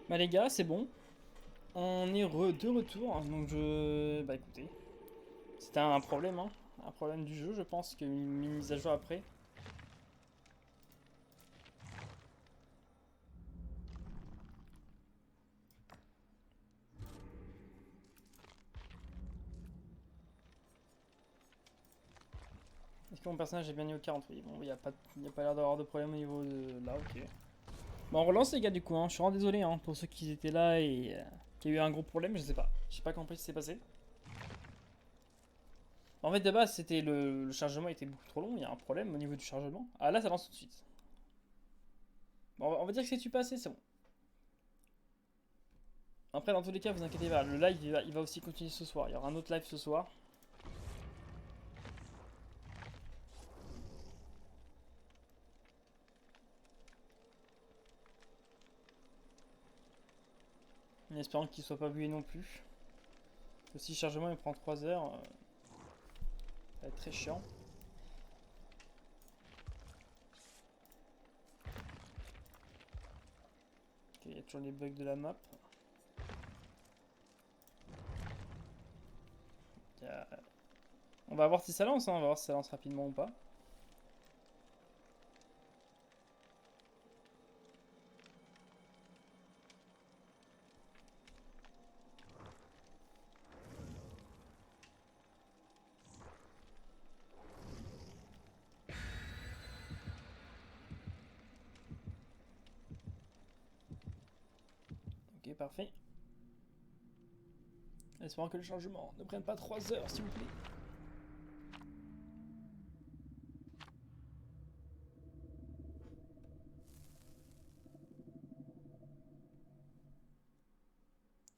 Bah les gars, c'est bon. On est de retour, hein, donc je... Bah écoutez, c'était un problème, hein. Un problème du jeu, je pense, qu'il y a une mise à jour après. Est-ce que mon personnage est bien niveau 40? Oui, bon, y a pas l'air d'avoir de problème au niveau de... Là, ok. Bon, on relance les gars du coup, hein. Je suis vraiment désolé hein, pour ceux qui étaient là et qui a eu un gros problème, je sais pas. Je sais pas compris ce qui s'est passé. En fait, de base, c'était le chargement était beaucoup trop long, il y a un problème au niveau du chargement. Ah là, ça lance tout de suite. Bon, on va dire que c'est tu passé, c'est bon. Après, dans tous les cas, vous inquiétez pas, le live il va aussi continuer ce soir. Il y aura un autre live ce soir. En espérant qu'il soit pas bué non plus. Si le chargement il prend 3 heures, ça va être très chiant. Ok, il y a toujours les bugs de la map. Il y a- On va voir si ça lance, hein. On va voir si ça lance rapidement ou pas. Ok, parfait. Espérons que le chargement ne prenne pas 3 heures, s'il vous plaît.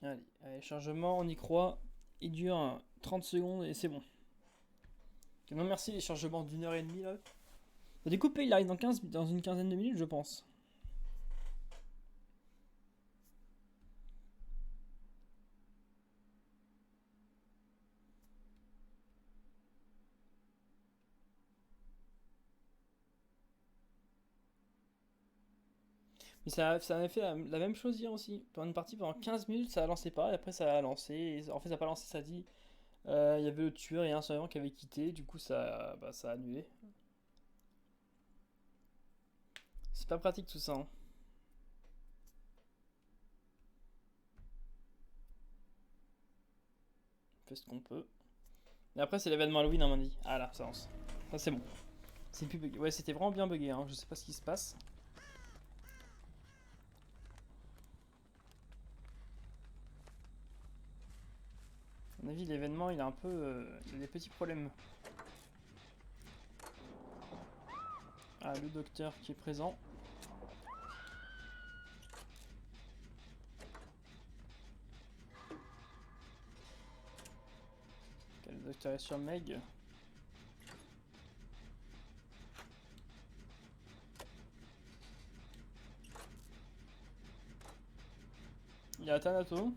Allez, allez, chargement, on y croit. Il dure 30 secondes et c'est bon. Ok, non, merci les chargements d'une heure et demie là. Bah, du coup, il arrive dans une quinzaine de minutes, je pense. Mais ça avait fait la même chose hier aussi. Pendant une partie, pendant 15 minutes, ça a lancé pas, et après ça a lancé. En fait, ça a pas lancé, ça a dit. Il y avait le tueur et un survivant qui avait quitté, du coup, ça a annulé. C'est pas pratique tout ça, hein. On fait ce qu'on peut. Et après, c'est l'événement Halloween, on m'a dit. Ah là, ça lance. Ça, c'est bon. C'est plus bugué. Ouais, c'était vraiment bien bugué, hein. Je sais pas ce qui se passe. À mon avis, l'événement, il a un peu. Il a des petits problèmes. Ah, le docteur qui est présent. Ok, le docteur est sur Meg. Il y a Thanato.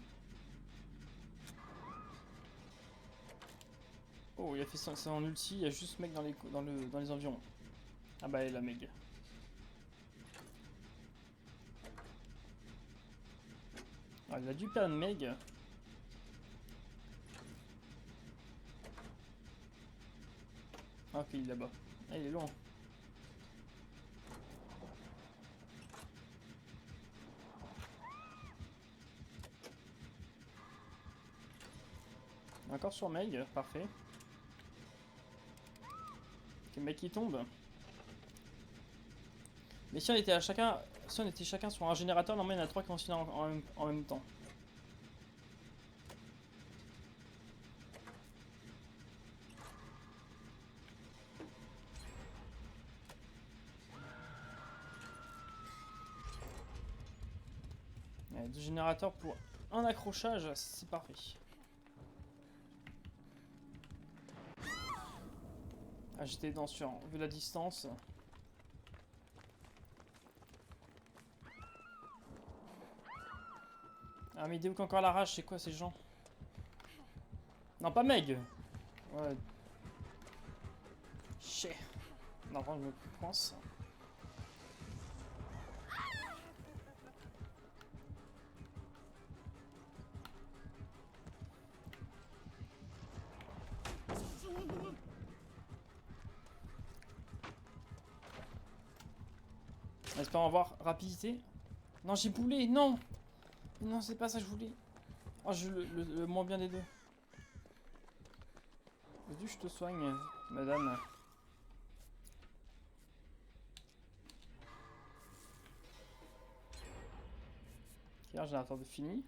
Oh, il a fait son ulti. Il y a juste Meg dans les environs. Ah bah, et la Meg. Ah, il a dû perdre Meg. Ah, ok, il est là-bas. Ah, il est loin. Encore sur Meg, parfait. Ok, Meg qui tombe. Mais si on était à chacun. Si on était chacun sur un générateur, normalement il y en a trois qui fonctionnent en même temps. Ouais, deux générateurs pour un accrochage, c'est parfait. Ah, j'étais dans sur, vu la distance. Ah, mais Deuk encore la rage, c'est quoi ces gens? Non, pas Meg. Ouais. Chais. Non, je me coince. En espérant avoir rapidité. Non, j'ai boulé, non. Non, c'est pas ça que je voulais. Oh, je le moins bien des deux. Vas-y, je te soigne, madame. Ok, un générateur de fini.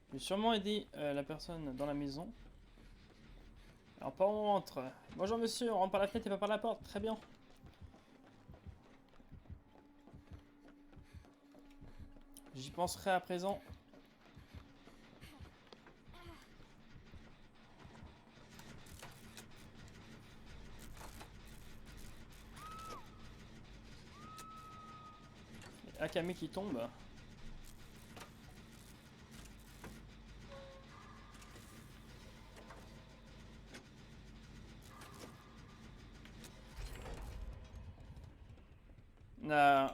Je vais sûrement aider la personne dans la maison. Alors, pas on rentre. Bonjour monsieur, on rentre par la fenêtre et pas par la porte. Très bien. J'y penserai à présent. Akame qui tombe.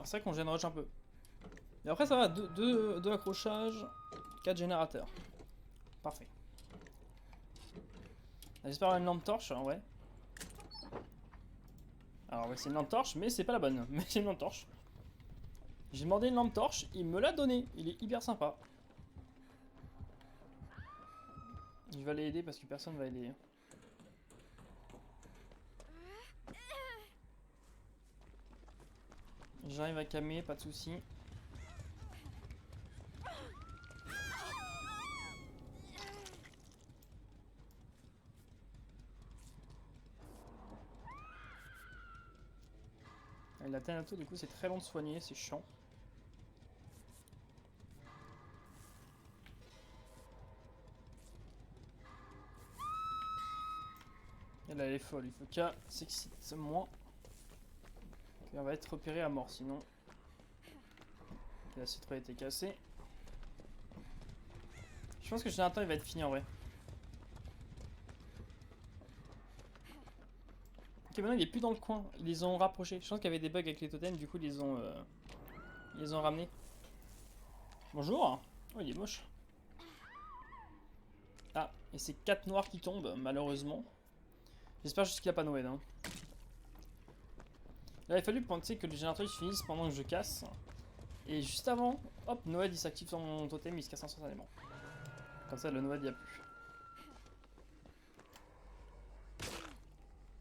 C'est vrai qu'on gêne rush un peu. Et après ça va, deux accrochages, 4 générateurs. Parfait. J'espère avoir une lampe torche, hein, ouais. Alors ouais, c'est une lampe torche, mais c'est pas la bonne. Mais c'est une lampe torche. J'ai demandé une lampe torche, il me l'a donné. Il est hyper sympa. Je vais aller aider parce que personne va aider. J'arrive à calmer, pas de soucis. Il a atteint tout, du coup c'est très long de soigner, c'est chiant. Elle est folle, il faut qu'elle s'excite moins. Elle va être repérée à mort sinon. La C3 a été cassée. Je pense que le générateur il va être fini en vrai. Ok, maintenant il est plus dans le coin, ils les ont rapprochés. Je pense qu'il y avait des bugs avec les totems, du coup ils les ont ramenés. Bonjour. Oh, il est moche. Ah, et c'est 4 noirs qui tombent, malheureusement. J'espère juste qu'il a pas Noël. Hein. Là, il a fallu penser que le générateur se finisse pendant que je casse. Et juste avant, hop, Noël il s'active sur mon totem, il se casse instantanément. Comme ça, le Noël il n'y a plus.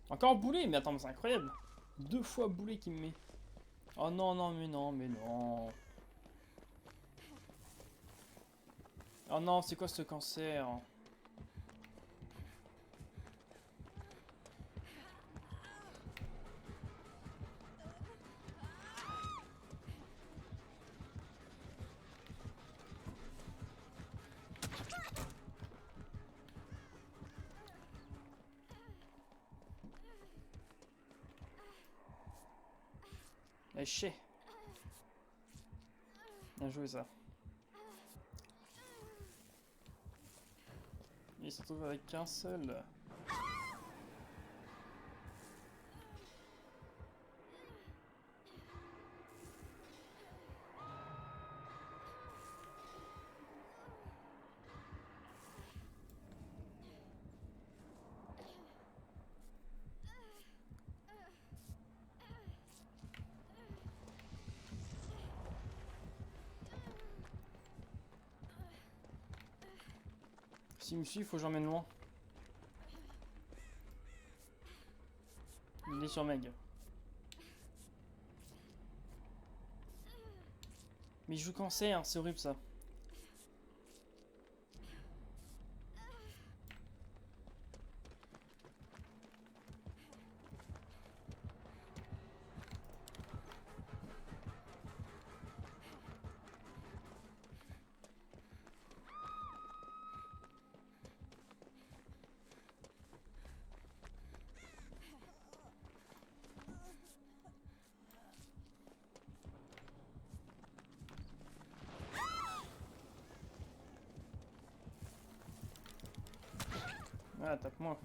Encore boulet, mais attends, mais c'est incroyable. 2 fois boulet qu'il me met. Oh non, non, mais non, mais non. Oh non, c'est quoi ce cancer? Eh, chier. Bien joué ça. Il se retrouve avec qu'un seul. S'il me suit, il faut que j'emmène loin. Il est sur Meg. Mais il joue cancer, c'est horrible ça. Ah, tape-moi.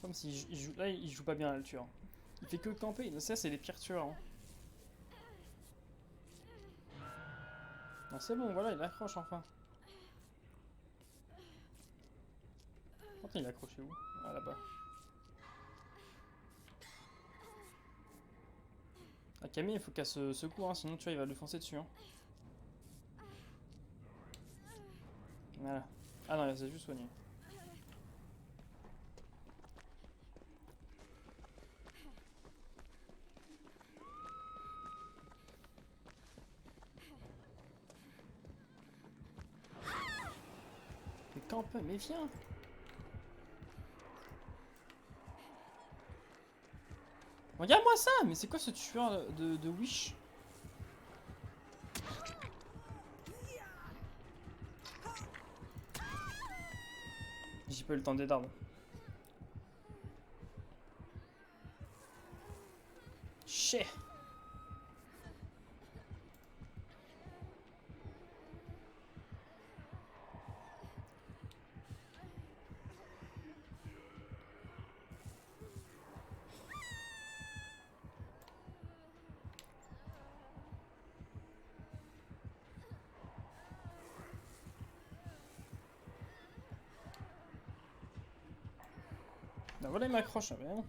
Comme s'il joue. Là, il joue pas bien là, le tueur. Il fait que camper. Ça, c'est les pires tueurs. Hein. Ah, c'est bon, voilà, il accroche enfin. Attends, il est accroché où? Ah, là-bas. Ah, Camille, il faut qu'elle se secoue, hein, sinon tu vois, il va lui foncer dessus. Hein. Voilà. Ah non, il s'est juste soigné. Mais campe, mais viens! Regarde-moi ça! Mais c'est quoi ce tueur de Wish? J'ai pas eu le temps d'aider. Chais! Bah voilà, il m'accroche, mais non.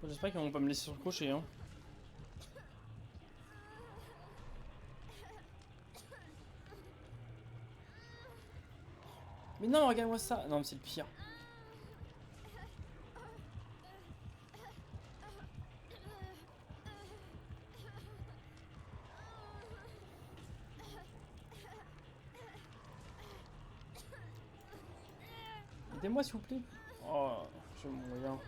J'espère qu'ils vont pas me laisser sur le crochet, hein. Mais non, regarde-moi ça! Non, mais c'est le pire. Aidez-moi, s'il vous plaît. Oh, je vais mourir.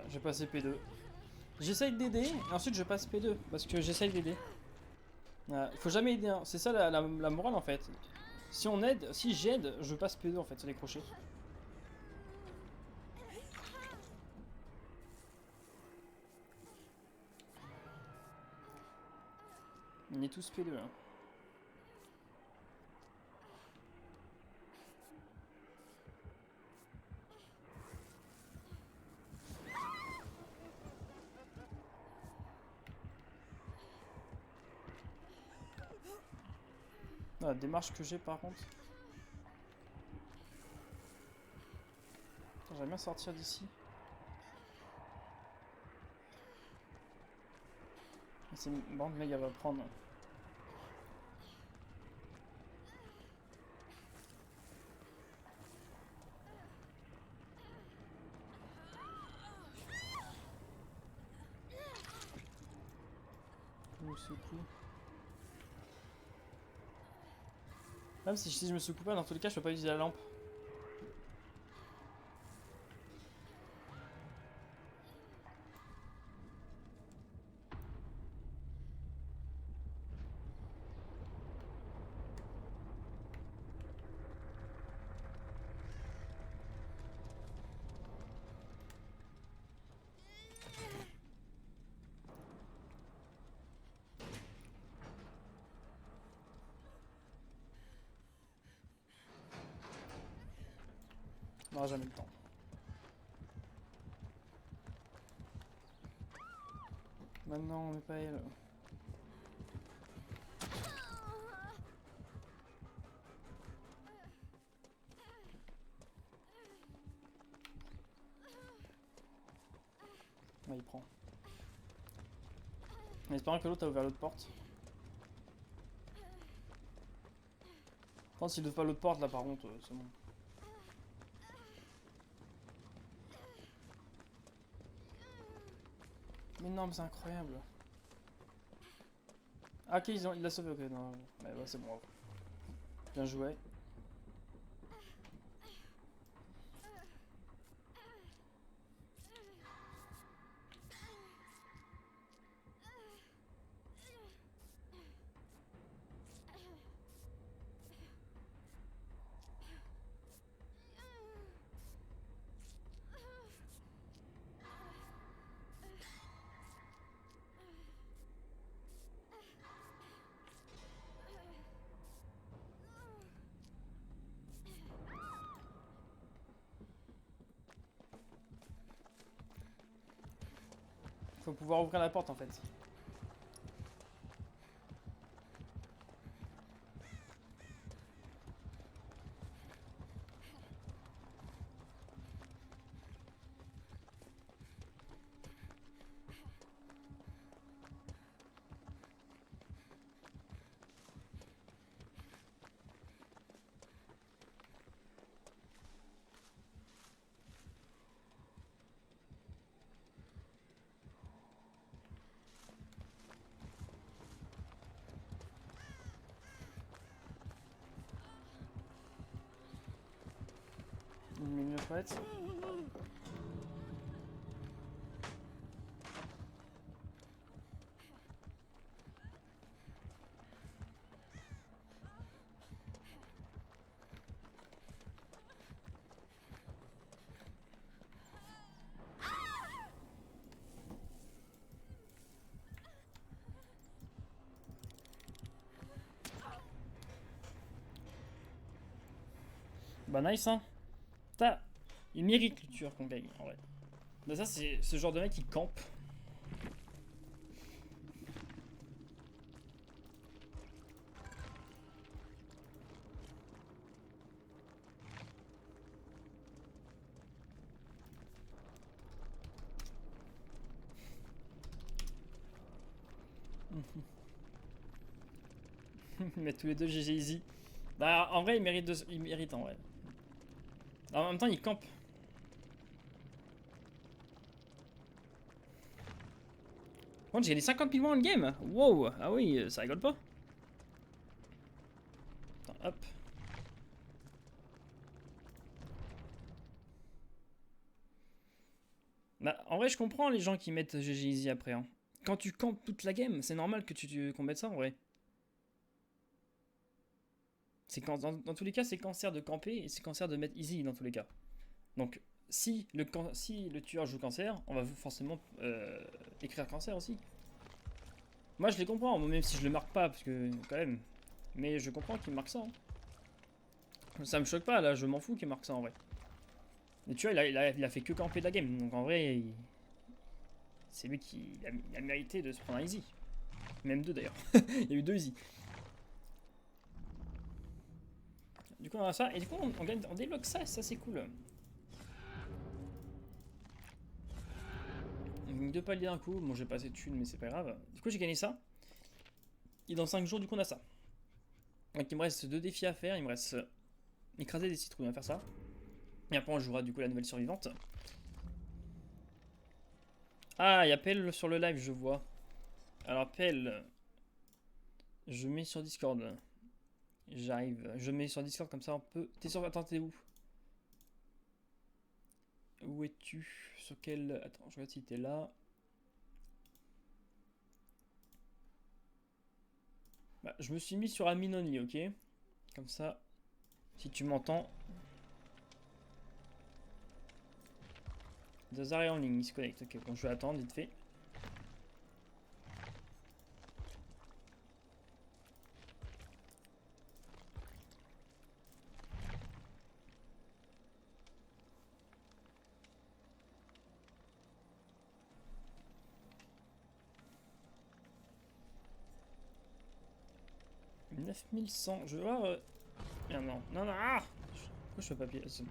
Je vais passer P2. J'essaye d'aider, et ensuite je passe P2, parce que j'essaye d'aider. Il faut jamais aider, hein. C'est ça la morale en fait. Si on aide, si j'aide, je passe P2 en fait, c'est les crochets. On est tous P2. Hein. Ah, la démarche que j'ai par contre. J'aimerais bien sortir d'ici. C'est bon, le mec elle va prendre. Où ce coup. Même si je me secoue pas, dans tous les cas, je peux pas utiliser la lampe. On n'aura jamais le temps. Maintenant, mais pas elle. Ouais, il prend. En espérant que l'autre a ouvert l'autre porte. Quand s'il ouvre pas l'autre porte là par contre, c'est bon. Mais non, mais c'est incroyable. Ah ok, il l'a sauvé, ok, non. Mais ouais, c'est bon. Bien joué. Faut pouvoir ouvrir la porte en fait. Une minute prête. Bah nice hein. Putain, il mérite le tueur qu'on gagne en vrai. Bah ça c'est ce genre de mec qui campe. Mais tous les deux GG easy. Bah en vrai il mérite en vrai. En même temps il campe. Par contre j'ai gagné 50 000 points en game. Wow, ah oui, ça rigole pas. Attends, hop. Bah en vrai je comprends les gens qui mettent GG easy après hein. Quand tu campes toute la game, c'est normal que qu'on mette ça en vrai. C'est quand, dans tous les cas, c'est cancer de camper et c'est cancer de mettre easy dans tous les cas. Donc, si le tueur joue cancer, on va forcément écrire cancer aussi. Moi, je les comprends, même si je le marque pas, parce que quand même. Mais je comprends qu'il marque ça. Hein. Ça me choque pas, là, je m'en fous qu'il marque ça en vrai. Mais tu vois, il a fait que camper de la game, donc en vrai, c'est lui qui il a mérité de se prendre un easy. Même deux d'ailleurs. Il y a eu deux easy. Du coup, on a ça, et du coup, on débloque ça, ça c'est cool. Deux paliers d'un coup, bon j'ai pas assez de thunes mais c'est pas grave. Du coup j'ai gagné ça. Et dans 5 jours du coup on a ça. Donc il me reste deux défis à faire, il me reste écraser des citrouilles, on va faire ça. Et après on jouera du coup la nouvelle survivante. Ah il y a Pelle sur le live je vois. Alors Pelle, je mets sur Discord. J'arrive, je mets sur Discord comme ça on peut... T'es sur... Attends t'es où? Où es-tu? Sur quel... Attends je regarde si t'es là. Bah, je me suis mis sur Admin Only, ok? Comme ça, si tu m'entends. Dazar est en ligne, il se connecte. Ok, bon, je vais attendre vite fait. « 9100, je vais voir... Ah non, non, non, ah pourquoi je fais papier? Je vais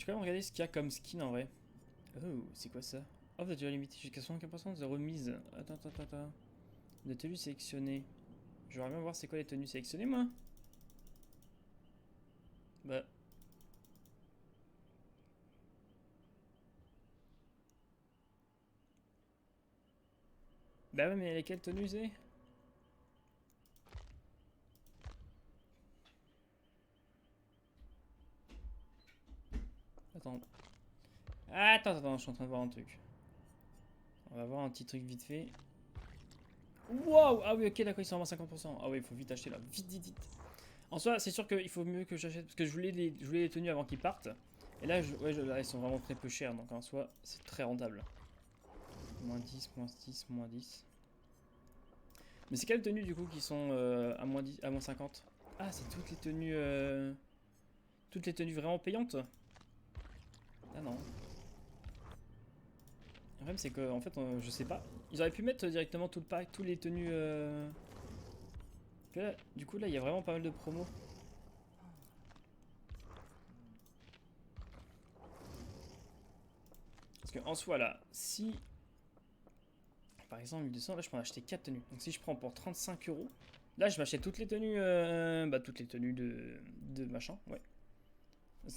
quand même regarder ce qu'il y a comme skin en vrai. Oh, c'est quoi ça? Off the durée limitée jusqu'à 75% de remise. Attends, attends, attends. De tenues sélectionnées. J'aimerais bien voir c'est quoi les tenues sélectionnées moi. Bah. Bah ouais mais lesquelles tenues c'est? attends. Attends, je suis en train de voir un truc. On va voir un petit truc vite fait. Wow! Ah oui, ok, d'accord, ils sont à moins 50%. Ah oui, il faut vite acheter là. Vite. En soi, c'est sûr qu'il faut mieux que j'achète. Parce que je voulais les tenues avant qu'ils partent. Et là, là, ils sont vraiment très peu chers. Donc en soi, c'est très rentable. Moins 10, moins 10, moins 10. Mais c'est quelles tenues du coup qui sont à moins 10, à moins 50? Ah, c'est toutes les tenues. Toutes les tenues vraiment payantes? Ah non. Le problème, c'est que en fait, je sais pas. Ils auraient pu mettre directement tout le pack, tous les tenues. Que là, du coup, là, il y a vraiment pas mal de promos. Parce que en soi, là, si par exemple 1200, là, je peux en acheter 4 tenues. Donc si je prends pour 35 euros, là, je m'achète toutes les tenues, toutes les tenues de machin, ouais.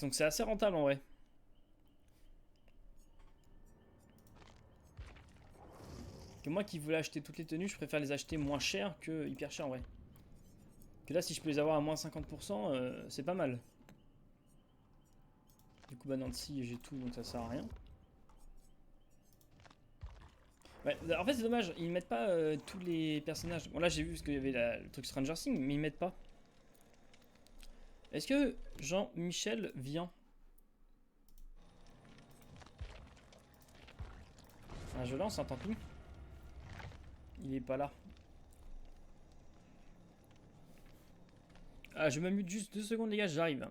Donc c'est assez rentable en vrai. Que moi qui voulais acheter toutes les tenues, je préfère les acheter moins cher que hyper cher en vrai. Que là, si je peux les avoir à moins 50%, c'est pas mal. Du coup, bah Nancy, j'ai tout, donc ça sert à rien. Ouais, en fait, c'est dommage, ils mettent pas tous les personnages. Bon, là, j'ai vu parce qu'il y avait le truc Stranger Things, mais ils mettent pas. Est-ce que Jean-Michel vient? Ah, je lance, hein, tant pis. Il est pas là. Ah, je me mute juste 2 secondes, les gars, j'arrive.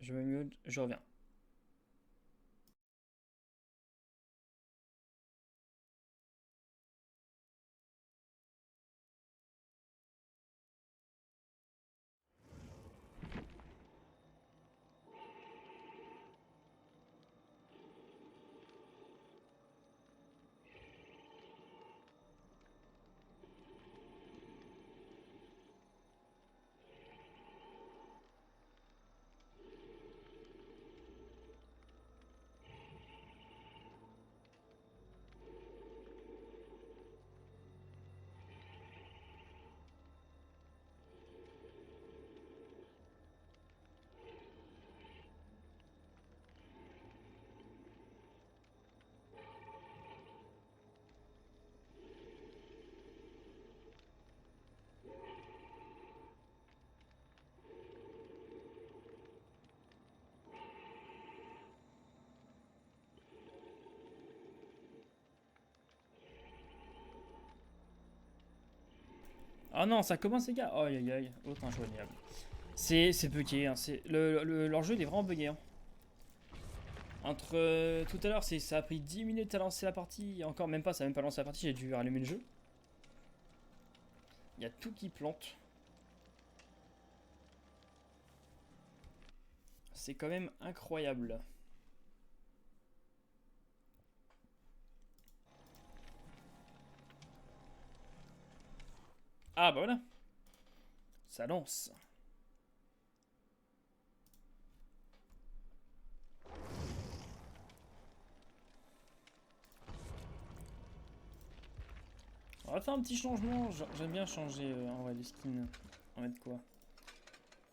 Je me mute, je reviens. Oh non, ça commence, les gars. Aïe aïe aïe, autre injoignable. C'est bugué, hein. Leur jeu il est vraiment bugué. Hein. Entre tout à l'heure, ça a pris 10 minutes à lancer la partie. Et encore, même pas, ça a même pas lancé la partie, j'ai dû rallumer le jeu. Il y a tout qui plante. C'est quand même incroyable. Ah bah voilà, ça lance. On va faire un petit changement. J'aime bien changer en vrai les skins. On va mettre quoi?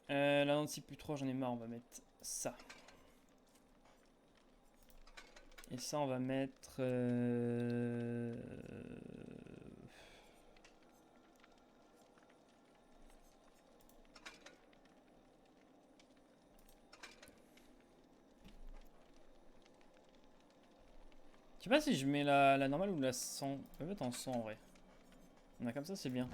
La Nancy plus 3, j'en ai marre, on va mettre ça. Et ça, on va mettre. Je sais pas si je mets la normale ou la 100. On peut mettre en 100 en vrai. On a comme ça, c'est bien.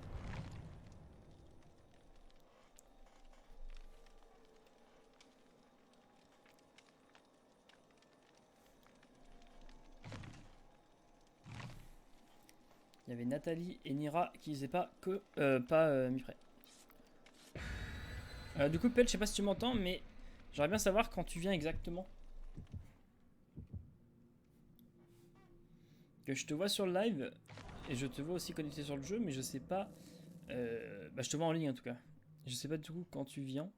Il y avait Nathalie et Nira qui disaient pas que. Pas mi-près. Du coup, Pet, je sais pas si tu m'entends, mais j'aimerais bien savoir quand tu viens exactement. Que je te vois sur le live et je te vois aussi connecté sur le jeu, mais je sais pas. Je te vois en ligne en tout cas. Je sais pas du coup quand tu viens.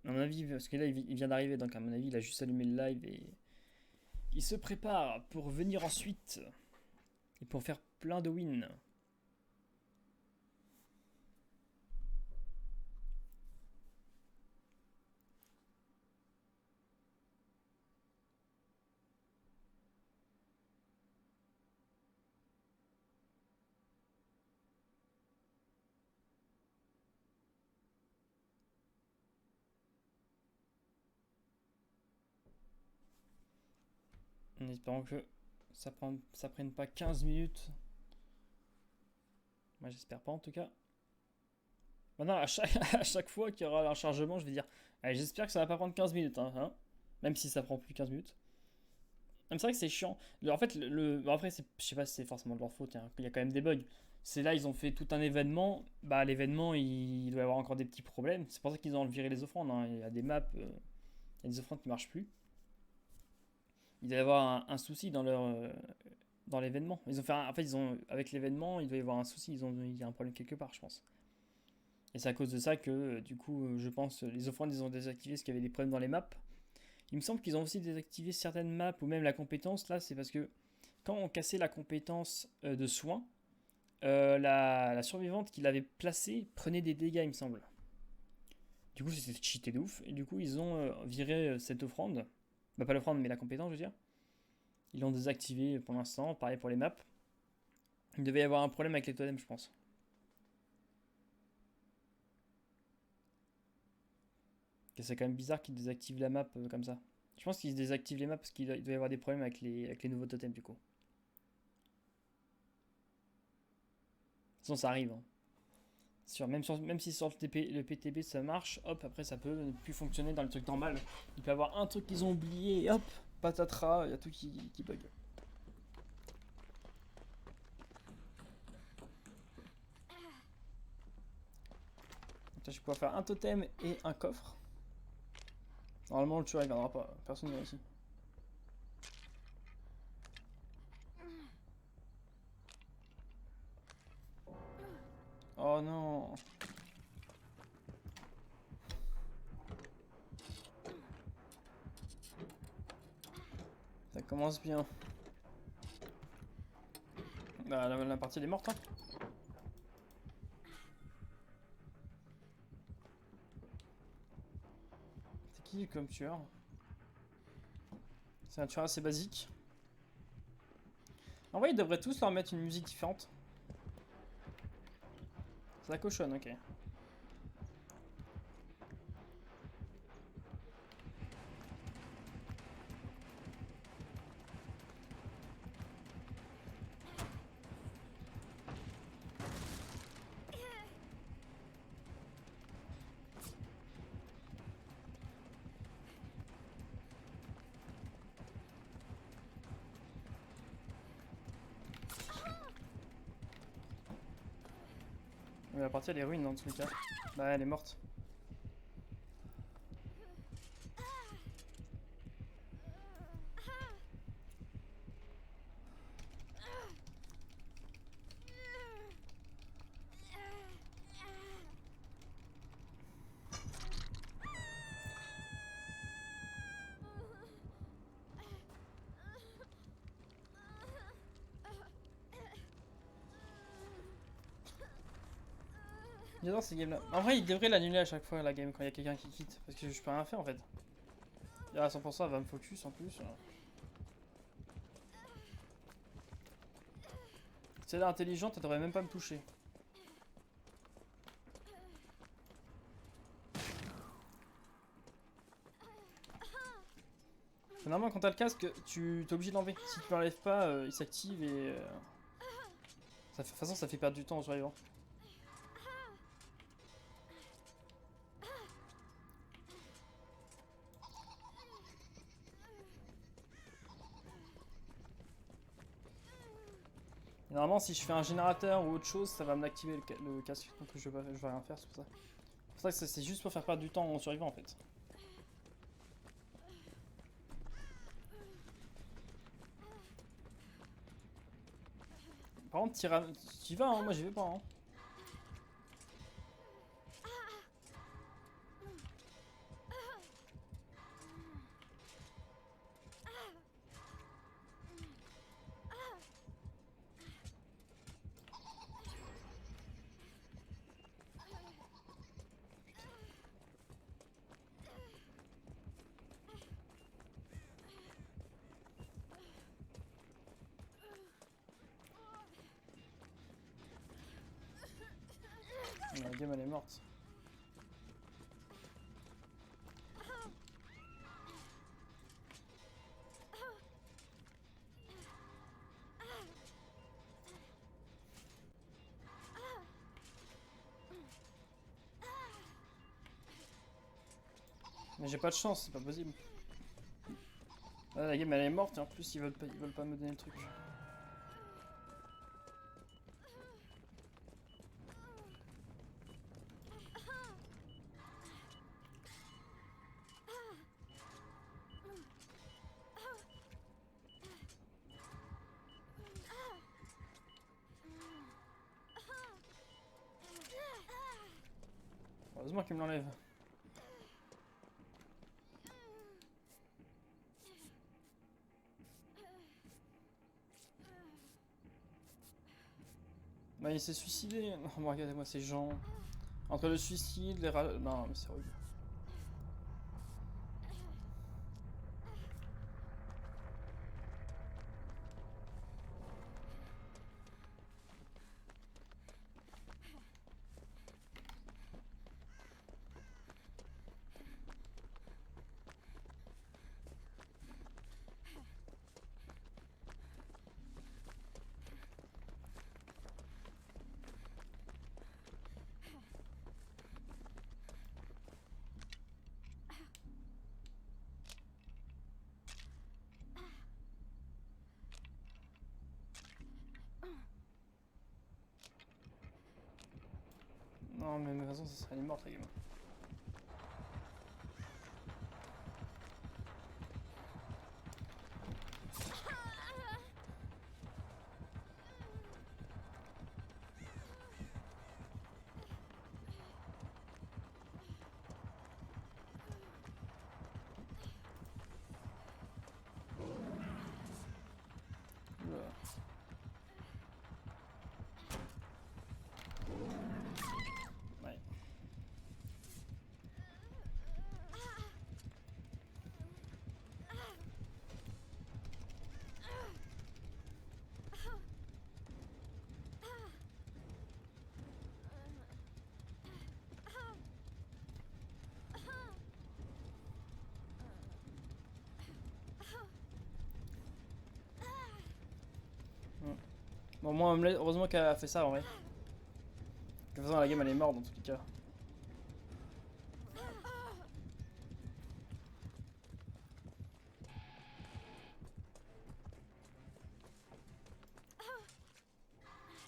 À mon avis, parce que là il vient d'arriver, donc à mon avis il a juste allumé le live et il se prépare pour venir ensuite et pour faire plein de wins. En espérant que ça prenne pas 15 minutes. Moi j'espère pas en tout cas. Maintenant à chaque fois qu'il y aura un chargement, je vais dire allez, j'espère que ça va pas prendre 15 minutes. Hein. Même si ça prend plus 15 minutes. C'est vrai que c'est chiant. En fait, bon, après, je sais pas si c'est forcément de leur faute. Il y a quand même des bugs. C'est là, ils ont fait tout un événement. Bah, l'événement, il doit y avoir encore des petits problèmes. C'est pour ça qu'ils ont viré les offrandes. Hein. Il y a des maps, il y a des offrandes qui marchent plus. Il doit y avoir un souci dans l'événement. Ils ont fait en fait, avec l'événement, il doit y avoir un souci. Il y a un problème quelque part, je pense. Et c'est à cause de ça que, du coup, je pense, les offrandes, ils ont désactivé parce qu'il y avait des problèmes dans les maps. Il me semble qu'ils ont aussi désactivé certaines maps ou même la compétence. Là, c'est parce que quand on cassait la compétence de soin, la survivante qui l'avait placée prenait des dégâts, il me semble. Du coup, c'était cheaté de ouf. Et du coup, ils ont viré cette offrande. Bah, pas l'offrande, mais la compétence, je veux dire. Ils l'ont désactivé pour l'instant. Pareil pour les maps. Il devait y avoir un problème avec les totems, je pense. C'est quand même bizarre qu'ils désactivent la map comme ça. Je pense qu'ils désactivent les maps parce qu'il doit y avoir des problèmes avec les nouveaux totems, du coup. De toute façon, ça arrive. Hein. Sûr, même si sur le PTB ça marche, hop, après ça peut ne plus fonctionner dans le truc normal. Il peut y avoir un truc qu'ils ont oublié et hop, patatras, il y a tout qui bug. Donc là, je vais pouvoir faire un totem et un coffre. Normalement, le tueur il viendra pas, personne ne vient ici. Oh non! Ça commence bien. Bah, la partie elle est morte, hein. C'est qui comme tueur? C'est un tueur assez basique. En vrai, ils devraient tous leur mettre une musique différente. Ça cochonne, ok. Mais la partie elle est ruine dans tous les cas. Bah, elle est morte. J'adore ces games là. En vrai, ils devraient l'annuler à chaque fois la game quand il y a quelqu'un qui quitte. Parce que je peux rien faire en fait. Et à 100%, elle va me focus en plus. Si elle est intelligente, elle devrait même pas me toucher. Normalement, quand t'as le casque, tu es obligé de l'enlever. Si tu l'enlèves pas, il s'active et. De toute façon, ça fait perdre du temps aux survivants. Et normalement, si je fais un générateur ou autre chose, ça va me l'activer le casque. Donc je vais rien faire, c'est pour ça. C'est pour ça que c'est juste pour faire perdre du temps aux survivants en fait. Par contre, t'y vas, hein, moi j'y vais pas. Hein. La game elle est morte. Mais j'ai pas de chance, c'est pas possible. Là, la game elle est morte et en plus ils veulent pas me donner le truc. Heureusement qu'il me l'enlève. Bah il s'est suicidé. Non, mais regardez-moi ces gens. Entre le suicide, les non mais c'est horrible. Non mais de toute façon ça serait morte la game. Oula. Ouais. Bon, moi, heureusement qu'elle a fait ça en vrai. De toute façon, la game elle est morte dans tous les cas.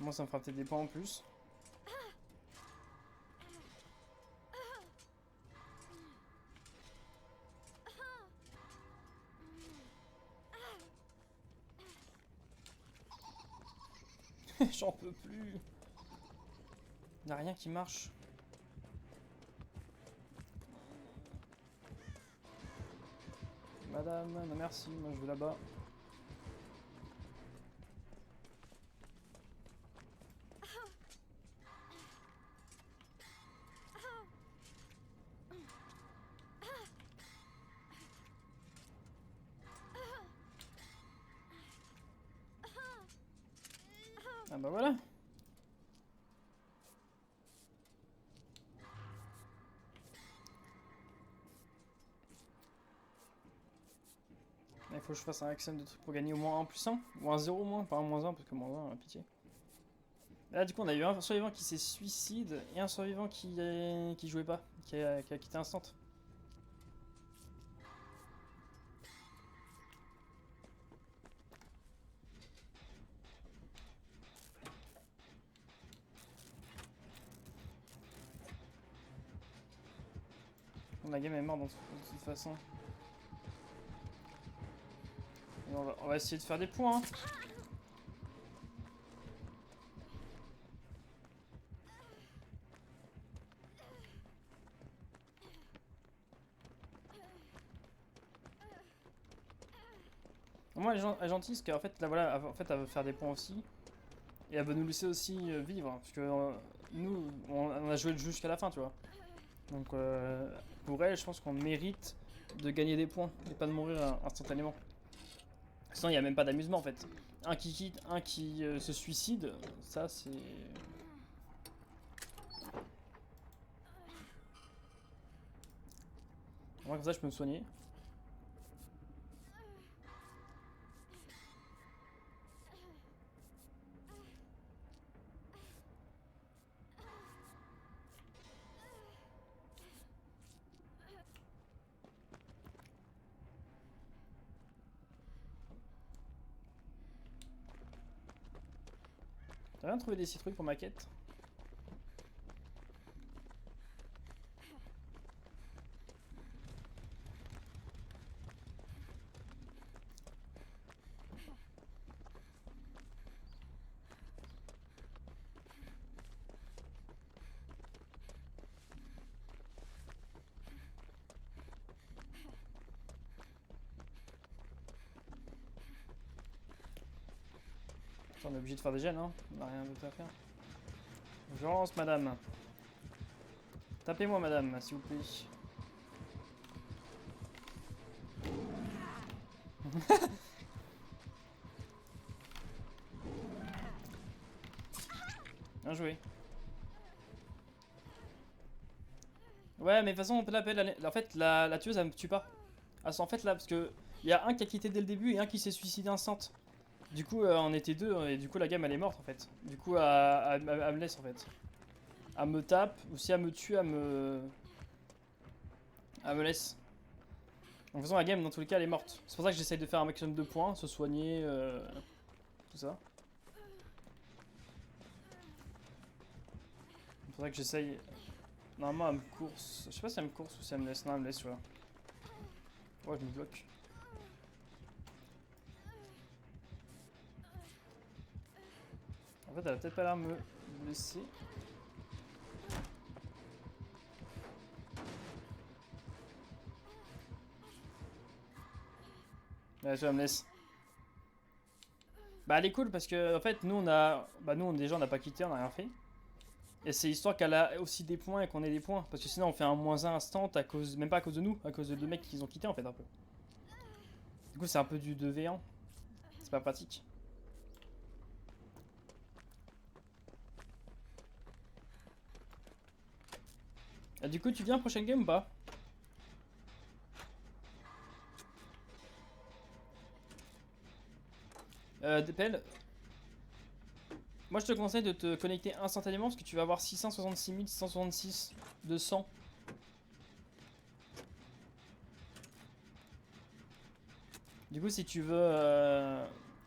Moi, ça me fera peut-être des points en plus. J'en peux plus. Y'a rien qui marche. Madame, non merci, moi je vais là-bas. Ah bah voilà. Il faut que je fasse un action de trucs pour gagner au moins 1 plus 1. Ou un 0 moins, pas un moins 1 parce que moins 1, pitié. Là du coup on a eu un survivant qui s'est suicide et un survivant qui jouait pas, qui a quitté instant. La game est morte de toute façon. Et on va essayer de faire des points. Hein. Moi elle est gentille parce qu'en fait là voilà, en fait elle veut faire des points aussi. Et elle veut nous laisser aussi vivre. Parce que nous on a joué le jeu jusqu'à la fin tu vois. Donc pour elle je pense qu'on mérite de gagner des points et pas de mourir instantanément. Sinon il n'y a même pas d'amusement en fait. Un qui quitte, un qui se suicide, ça c'est... Moi comme ça je peux me soigner. J'aimerais bien trouver des citrouilles pour ma quête. On est obligé de faire des gènes, hein. On n'a rien d'autre à faire. Je lance, madame. Tapez-moi, madame, s'il vous plaît. Bien joué. Ouais, mais de toute façon, on peut l'appeler. En fait, la tueuse, elle me tue pas. Ah, en fait, là, parce que il y a un qui a quitté dès le début et un qui s'est suicidé instant. Du coup, on était deux et du coup, la gamme elle est morte en fait. Du coup, elle me laisse en fait. Elle me tape, ou si elle me tue, elle me laisse. Donc, de toute façon, la game dans tous les cas elle est morte. C'est pour ça que j'essaye de faire un maximum de points, se soigner, tout ça. C'est pour ça que j'essaye. Normalement, elle me course. Je sais pas si elle me course ou si elle me laisse. Non, elle me laisse, voilà. Ouais, je me bloque. En fait, elle a peut-être pas l'air de me laisser. Ouais, tu vas me laisser. Bah, elle est cool parce que, en fait, nous, on a. Bah, nous, déjà, on n'a pas quitté, on a rien fait. Et c'est histoire qu'elle a aussi des points et qu'on ait des points. Parce que sinon, on fait un -1 instant à cause. Même pas à cause de nous, à cause de deux mecs qu'ils ont quitté, en fait, un peu. Du coup, c'est un peu du 2v1. C'est pas pratique. Et du coup, tu viens prochaine game ou pas? Depel. Moi, je te conseille de te connecter instantanément parce que tu vas avoir 666 666 de sang. Du coup, si tu veux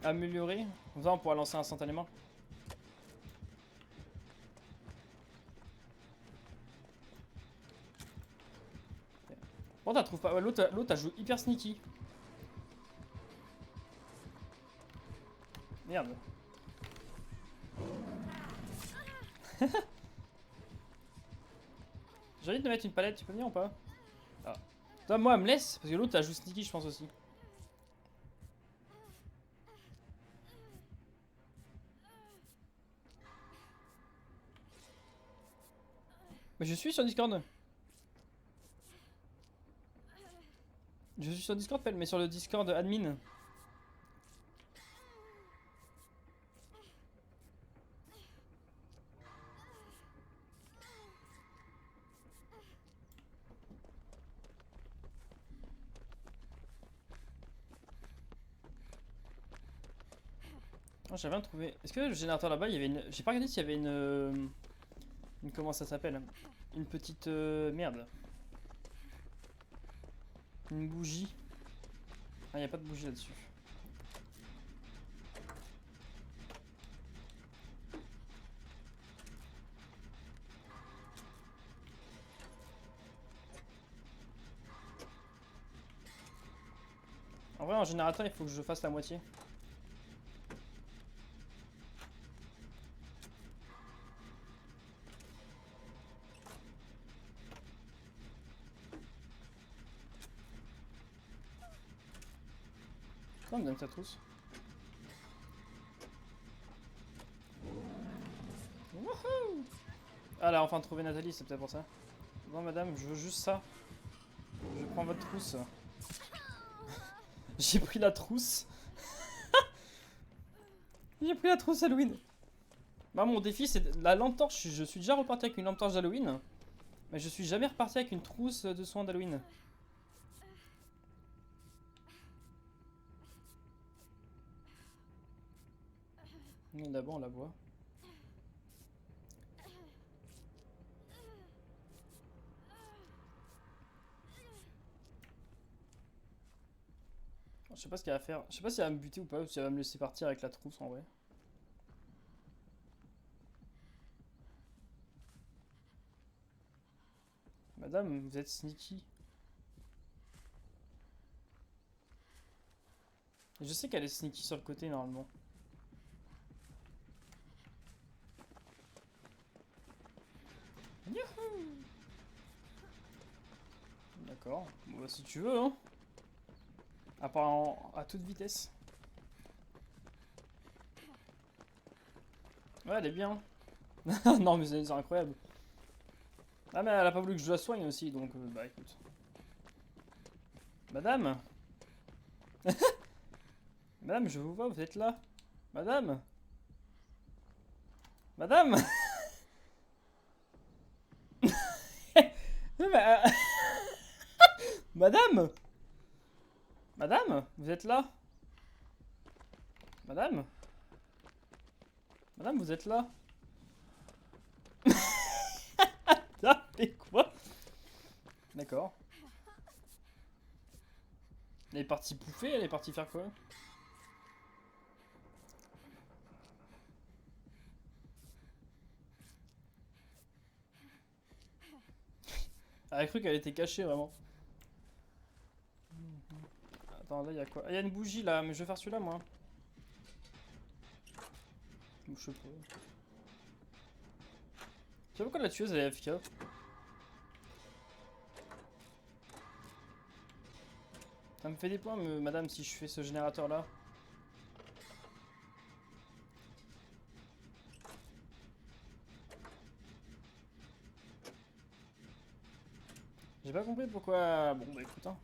améliorer, comme ça, on pourra lancer instantanément. Bon, t'as trouves pas. Ouais, l'autre, a joué hyper sneaky. Merde. J'ai envie de mettre une palette, tu peux venir ou pas? Ah. Toi, moi, elle me laisse, parce que l'autre a joué sneaky, je pense aussi. Mais je suis sur Discord. Je suis sur Discord, mais sur le Discord admin. Oh, j'avais bien trouvé. Est-ce que le générateur là-bas, il y avait une. J'ai pas regardé s'il y avait une. Comment ça s'appelle? Une petite. Merde. Une bougie. Ah, il n'y a pas de bougie là-dessus. En vrai, en générateur, il faut que je fasse la moitié. Pourquoi on me donne sa trousse? Wouhou! Ah, elle a enfin trouvé Nathalie, c'est peut-être pour ça. Non, madame, je veux juste ça. Je prends votre trousse. J'ai pris la trousse. J'ai pris la trousse Halloween. Bah, mon défi, c'est la lampe torche. Je suis déjà reparti avec une lampe torche d'Halloween. Mais je suis jamais reparti avec une trousse de soins d'Halloween. D'abord, on la voit. Je sais pas ce qu'elle va faire. Je sais pas si elle va me buter ou pas, ou si elle va me laisser partir avec la trousse en vrai. Madame, vous êtes sneaky. Et je sais qu'elle est sneaky sur le côté normalement. Youhou! D'accord. Bon, bah, si tu veux, hein. À part à toute vitesse. Ouais, elle est bien. Non, mais c'est incroyable. Ah, mais elle a pas voulu que je la soigne aussi, donc bah écoute. Madame? Madame, je vous vois, vous êtes là. Madame? Madame? Non, mais, Madame? Madame? Vous êtes là? Madame? Madame, vous êtes là? Ah, et quoi? D'accord. Elle est partie pouffer, elle est partie faire quoi? Elle a cru qu'elle était cachée vraiment. Attends, là il y a quoi? Ah, il y a une bougie là, mais je vais faire celui-là moi. Ou je sais pas. Tu sais pourquoi la tueuse elle est AFK? Ça me fait des points, madame, si je fais ce générateur là. J'ai pas compris pourquoi. Bon, bah écoute, hein.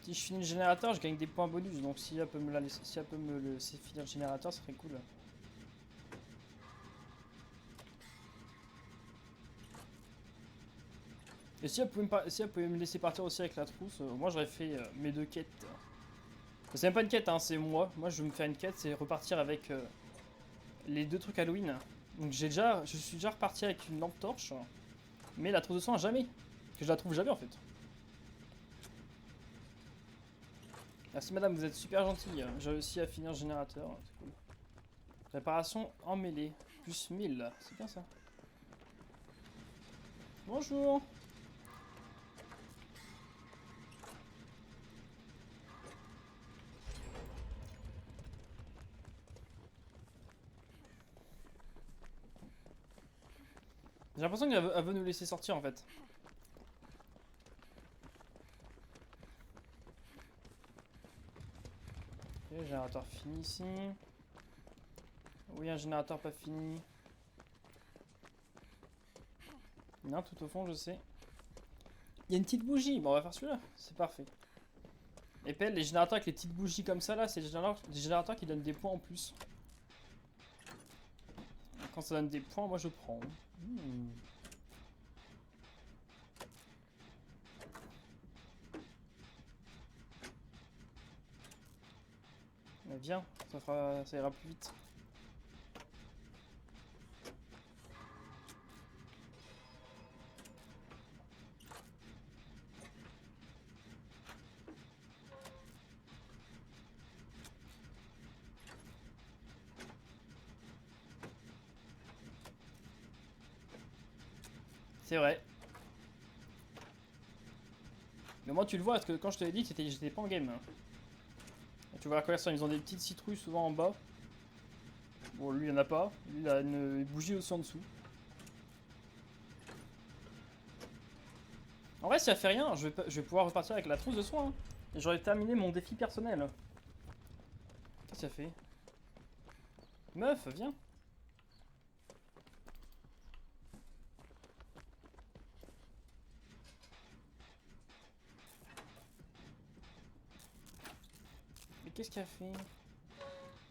Si je finis le générateur, je gagne des points bonus. Donc si elle peut me la laisser, si elle peut me laisser finir le générateur, ça serait cool. Et si elle pouvait si elle pouvait me laisser partir aussi avec la trousse, moi j'aurais fait mes 2 quêtes. C'est même pas une quête, hein, c'est moi. Moi je veux me faire une quête, c'est repartir avec les 2 trucs Halloween. Donc je suis déjà reparti avec une lampe torche, mais la trousse de soin jamais. Que je la trouve jamais en fait. Merci madame, vous êtes super gentille. J'ai réussi à finir le générateur, c'est cool. Réparation en mêlée, plus 1000, c'est bien ça. Bonjour. J'ai l'impression qu'elle veut nous laisser sortir en fait. Ok, générateur fini ici. Oui, un générateur pas fini. Non, tout au fond, je sais. Il y a une petite bougie. Bon, on va faire celui-là. C'est parfait. Et puis les générateurs avec les petites bougies comme ça, là, c'est des générateurs qui donnent des points en plus. Quand ça donne des points, moi je prends. Mais viens, ça ira plus vite. C'est vrai. Mais moi tu le vois, parce que quand je te l'ai dit, j'étais pas en game. Et tu vois la conversion, ils ont des petites citrouilles souvent en bas. Bon, lui il en a pas. Lui il a une bougie aussi en dessous. En vrai, si ça fait rien, je vais pouvoir repartir avec la trousse de soins. Hein. Et j'aurais terminé mon défi personnel. Qu'est-ce que ça fait? Meuf, viens. Mais qu'est-ce qu'elle fait?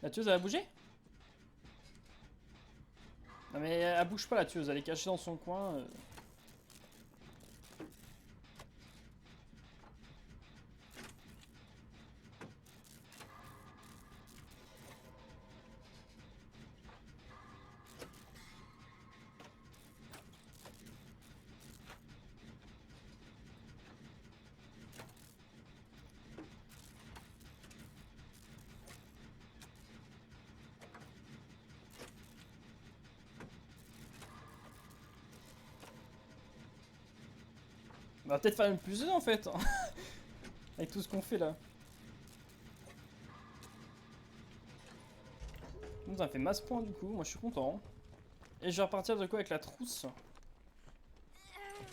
La tueuse, elle a bougé? Non mais elle bouge pas la tueuse, elle est cachée dans son coin. On va peut-être faire une plus 2 en fait. Avec tout ce qu'on fait là. Bon, ça fait masse points du coup, moi je suis content. Et je vais repartir de quoi avec la trousse.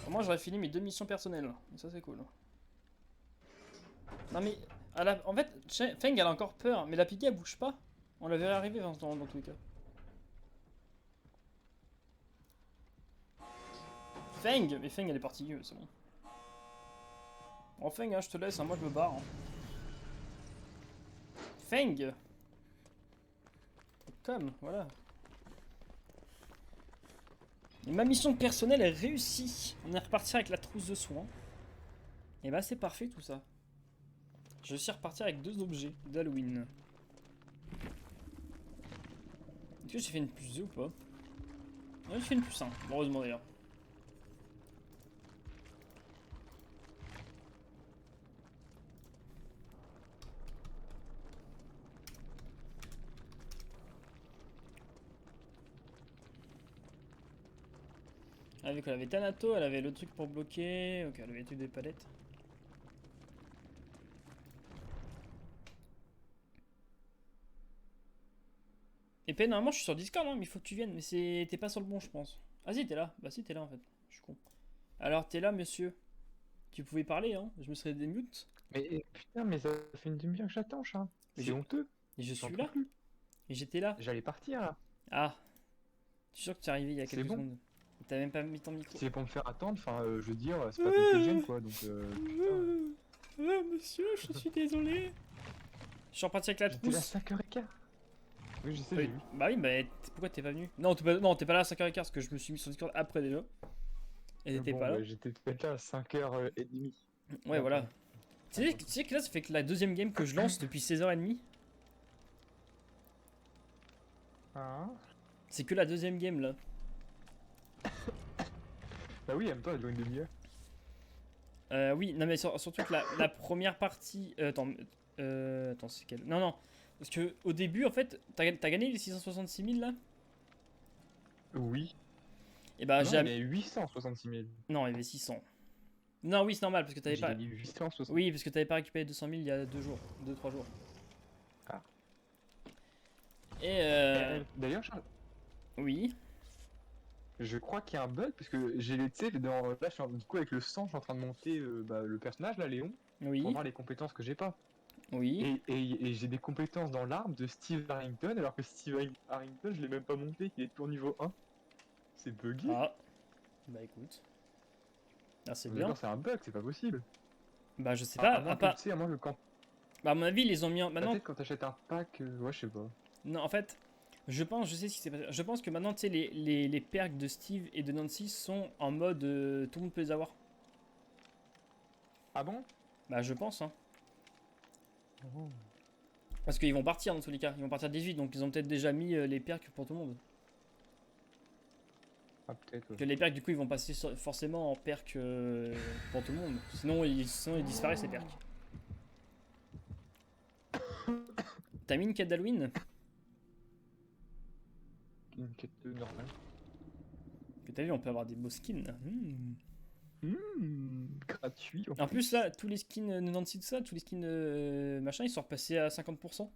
Au moins j'aurais fini mes 2 missions personnelles. Et ça c'est cool. Non mais, en fait, Feng elle a encore peur, mais la Piggy elle bouge pas. On la verrait arriver dans tous les cas. Feng! Mais Feng elle est partie, c'est bon. Bon Feng, hein, je te laisse, hein, moi je me barre. Hein. Feng! Comme, voilà. Et ma mission personnelle est réussie. On est reparti avec la trousse de soins. Et bah c'est parfait tout ça. Je suis reparti avec 2 objets d'Halloween. Est-ce que j'ai fait une plus 2 ou pas? Ouais, j'ai fait une plus 1, heureusement d'ailleurs. Elle avait Thanato, elle avait le truc pour bloquer. Ok, elle avait tout des palettes. Épée, normalement je suis sur Discord, hein, mais il faut que tu viennes. Mais t'es pas sur le bon, je pense. Ah si, t'es là. Bah si, t'es là en fait. Je suis con. Alors, t'es là, monsieur. Tu pouvais parler, hein. Je me serais démute. Mais putain, mais ça fait une demi-heure que j'attends, chat. Et C'est je, honteux. et je J'en suis peux là. plus. Et j'étais là. J'allais partir là. Ah, je suis sûr que tu es arrivé il y a C'est quelques bon. secondes. T'as même pas mis ton micro. Si c'est pour me faire attendre, enfin, je veux dire, c'est pas ton TGM quoi, donc Monsieur, je suis désolé. Je suis reparti avec la j'étais là à trousse. 5h15. Oui, je sais, j'ai vu. Bah oui, bah pourquoi t'es pas venu? Non, t'es pas là à 5h15 parce que je me suis mis sur Discord après déjà. Et t'étais Bon, pas là. bah, j'étais peut-être là à 5h30. Ouais, voilà. Tu sais que là, ça fait que la deuxième game que je lance depuis 16h30. Ah. C'est que la deuxième game là. Bah oui, en même temps, elle doit une demi-heure. Oui, non mais surtout que la première partie... attends, c'est quelle? Non, non. Parce que au début, en fait, t'as gagné les 666 000 là? Oui. Et bah Non, il y a 866 000. Non, il y avait 600. Non, oui, c'est normal parce que t'avais J'ai pas... gagné 860. Oui, parce que t'avais pas récupéré 200 000 il y a 2 jours. 2-3 jours. Ah. Et D'ailleurs, Oui. je crois qu'il y a un bug parce que j'ai les, tu sais, là, du coup, avec le sang, je suis en train de monter le personnage, là, Léon, pour Oui. voir les compétences que j'ai pas. Oui. Et j'ai des compétences dans l'arme de Steve Harrington, alors que Steve Harrington, je l'ai même pas monté, il est toujours niveau 1. C'est buggé. Ah. Bah écoute. Ah, c'est bien. D'accord, c'est un bug, c'est pas possible. Bah je sais À pas. moins que, tu sais, à moins que quand. Bah à mon avis, ils les ont mis en... Maintenant... Peut-être quand t'achètes un pack, ouais, je sais pas. Non, en fait... je sais ce qui s'est passé. Je pense que maintenant, tu sais, les perks de Steve et de Nancy sont en mode tout le monde peut les avoir. Ah bon? Bah, je pense, hein. Parce qu'ils vont partir dans tous les cas. Ils vont partir 18, donc ils ont peut-être déjà mis les perks pour tout le monde. Ah, peut-être, ouais. Que les perks, du coup, ils vont passer forcément en perks pour tout le monde. Sinon, ils disparaissent, les perks. T'as mis une quête d'Halloween? Une quête normale. Que t'as vu, on peut avoir des beaux skins. Gratuit. En plus, là, tous les skins de Nancy, tout ça, tous les skins machin, ils sont repassés à 50%.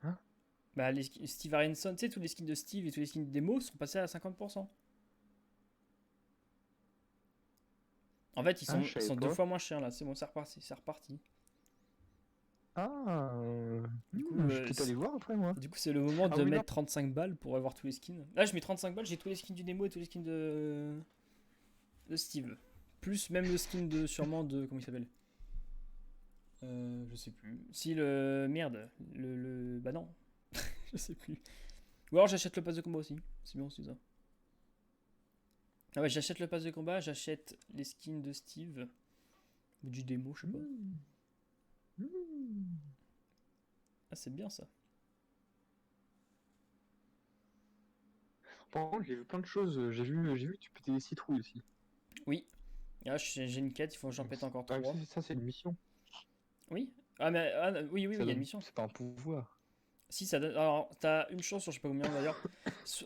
Hein? Bah, Steve Aronson, tu sais, tous les skins de Steve et tous les skins de démo sont passés à 50%. En fait, ils Je savais sont pas. 2 fois moins chers là, c'est bon, c'est reparti, c'est reparti. Ah, Du coup, je vais peut-être aller voir après moi. du coup, c'est le moment Ah de oui, non. mettre 35 balles pour avoir tous les skins. Là, je mets 35 balles, j'ai tous les skins du démo et tous les skins de Steve. Plus même le skin de sûrement de... Comment il s'appelle? Je sais plus. Si le... Merde. Bah non. Je sais plus. Ou alors j'achète le pass de combat aussi. C'est bien aussi ça. Ah ouais, j'achète le pass de combat, j'achète les skins de Steve. Ou du démo, je sais pas. Ah, c'est bien ça. Par contre, j'ai vu plein de choses. J'ai vu que tu pétais des citrouilles aussi. Oui. Et là, j'ai une quête, il faut que j'en pète encore Ah, 3. ça, c'est une mission. Oui. Ah, mais oui, il y a une mission. C'est pas un pouvoir. Si ça donne. Alors, t'as une chance sur je sais pas combien d'ailleurs.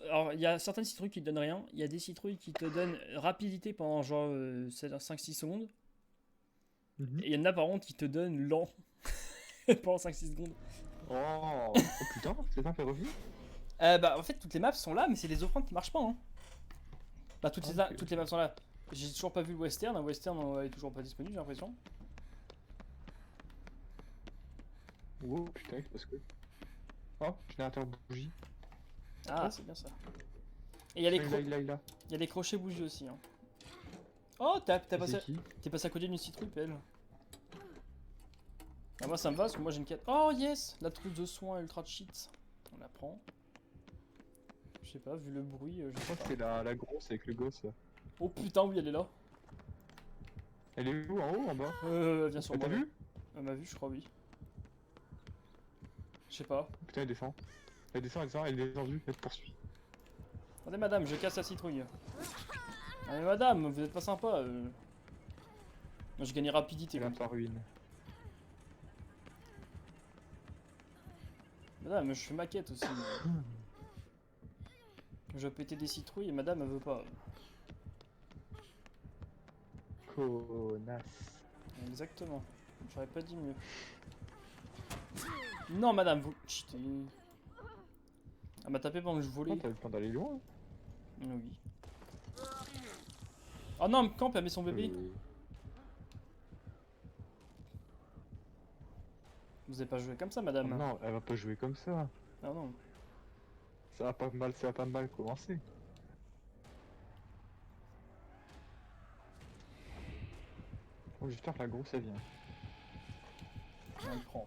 Alors, il y a certaines citrouilles qui te donnent rien. Il y a des citrouilles qui te donnent rapidité pendant genre 5-6 secondes. Mhm. Et il y en a par contre qui te donnent lent pendant 5-6 secondes. Oh, oh putain, c'est ça fait revenir? Bah, en fait, toutes les maps sont là, mais c'est les offrandes qui marchent pas. Hein. Bah, Ah, ok. toutes les maps sont là. J'ai toujours pas vu le western. Le western est toujours pas disponible, j'ai l'impression. Wow, putain, parce que. Oh, générateur de bougie. Ah, Oh, c'est bien ça. Et il y a les, il a. il y a les crochets bougies aussi. Hein. Oh, C'est qui? t'es passé à côté d'une citrouille, pelle. Bah, moi, ça me va parce que moi j'ai une quête. Oh, yes! La trousse de soins ultra cheat. On la prend. Je sais pas, vu le bruit, je Je sais crois que pas. c'est la grosse avec le gosse. Là. Oh putain, oui, elle est là. Elle est où? En haut, en bas? Elle vient sur T'as moi. vu? Elle m'a vu, je crois, oui. Je sais pas. Putain, elle descend. Elle descend, elle est descendue, elle te poursuit. Attendez, madame, je casse la citrouille. Ah, mais madame, vous êtes pas sympa. Moi, je gagne rapidité. Elle a Comme ça. pas ruine. Madame, je fais ma quête aussi. Je vais péter des citrouilles et madame, elle veut pas. Connasse. Exactement. J'aurais pas dit mieux. Non, madame, vous cheatez. Elle m'a tapé pendant que je Oh, volais. t'as le temps d'aller loin? Oui. Oh non, Camp, elle met son bébé. Euh, Vous avez pas joué comme ça, oh madame. non, elle va pas jouer comme ça. Ah non. Ça va pas mal commencer. Oh, j'espère que la grosse elle vient. On le prend.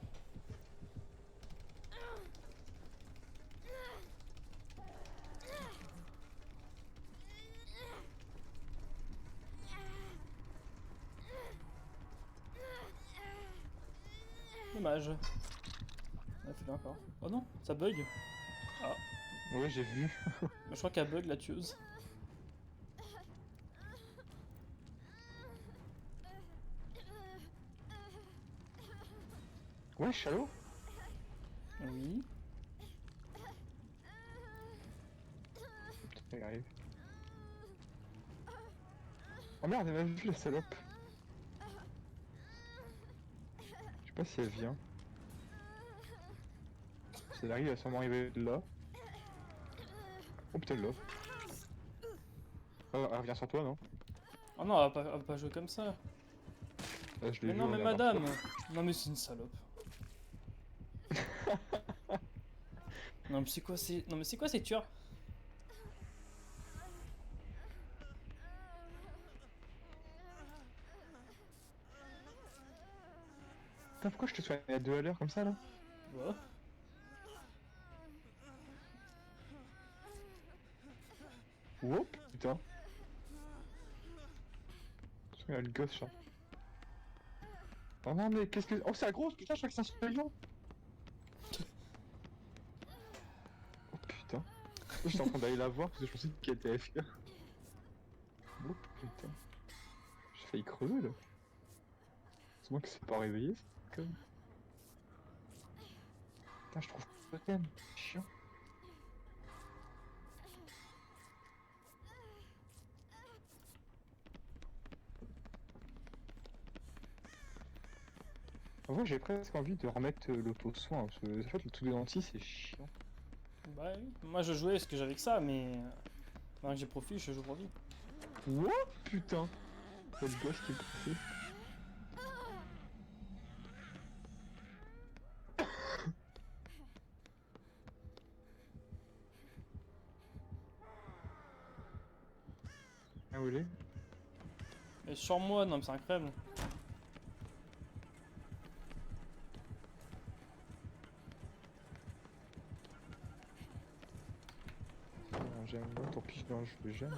Dommage. Ouais, fais encore. Oh non, ça bug. Ah, Ouais, j'ai vu. je crois qu'elle bug la tueuse. Ouais, Chalot? Oui. Putain, elle arrive. Oh merde, elle m'a vu la salope. Je sais pas si elle vient. Si elle arrive, elle va sûrement arriver là. Oh putain, là. Elle revient sur toi, non? Oh non, elle va pas jouer comme ça. Ah, je l'ai Mais vu non, en mais avant madame. toi. Non, mais c'est une salope. Non, mais c'est quoi ces. Non, mais c'est quoi ces tueurs? Putain, pourquoi je te soigne à 2 à l'heure comme ça là? Ouais. Oh putain. Il y a le gosse là. Oh non, mais qu'est-ce que. Oh, c'est la grosse, putain, je crois que c'est un surveillant. Oh putain. J'étais en train d'aller la voir parce que je pensais qu'elle était AFK. Oh putain. J'ai failli crever là. C'est moi qui s'est pas réveillé, c'est comme. Putain, je trouve pas thème. Chiant. En vrai, j'ai presque envie de remettre l'auto-soin parce que en fait, le tout de dentille c'est chiant. Bah oui. Moi, je jouais parce que j'avais que ça, mais. Maintenant que j'ai profit, je joue profit. What? Putain. C'est le gosse qui est passé. Ah, où il est? Et sur moi, non, mais c'est incroyable. J'aime bien ton pige dans le jeu, j'aime.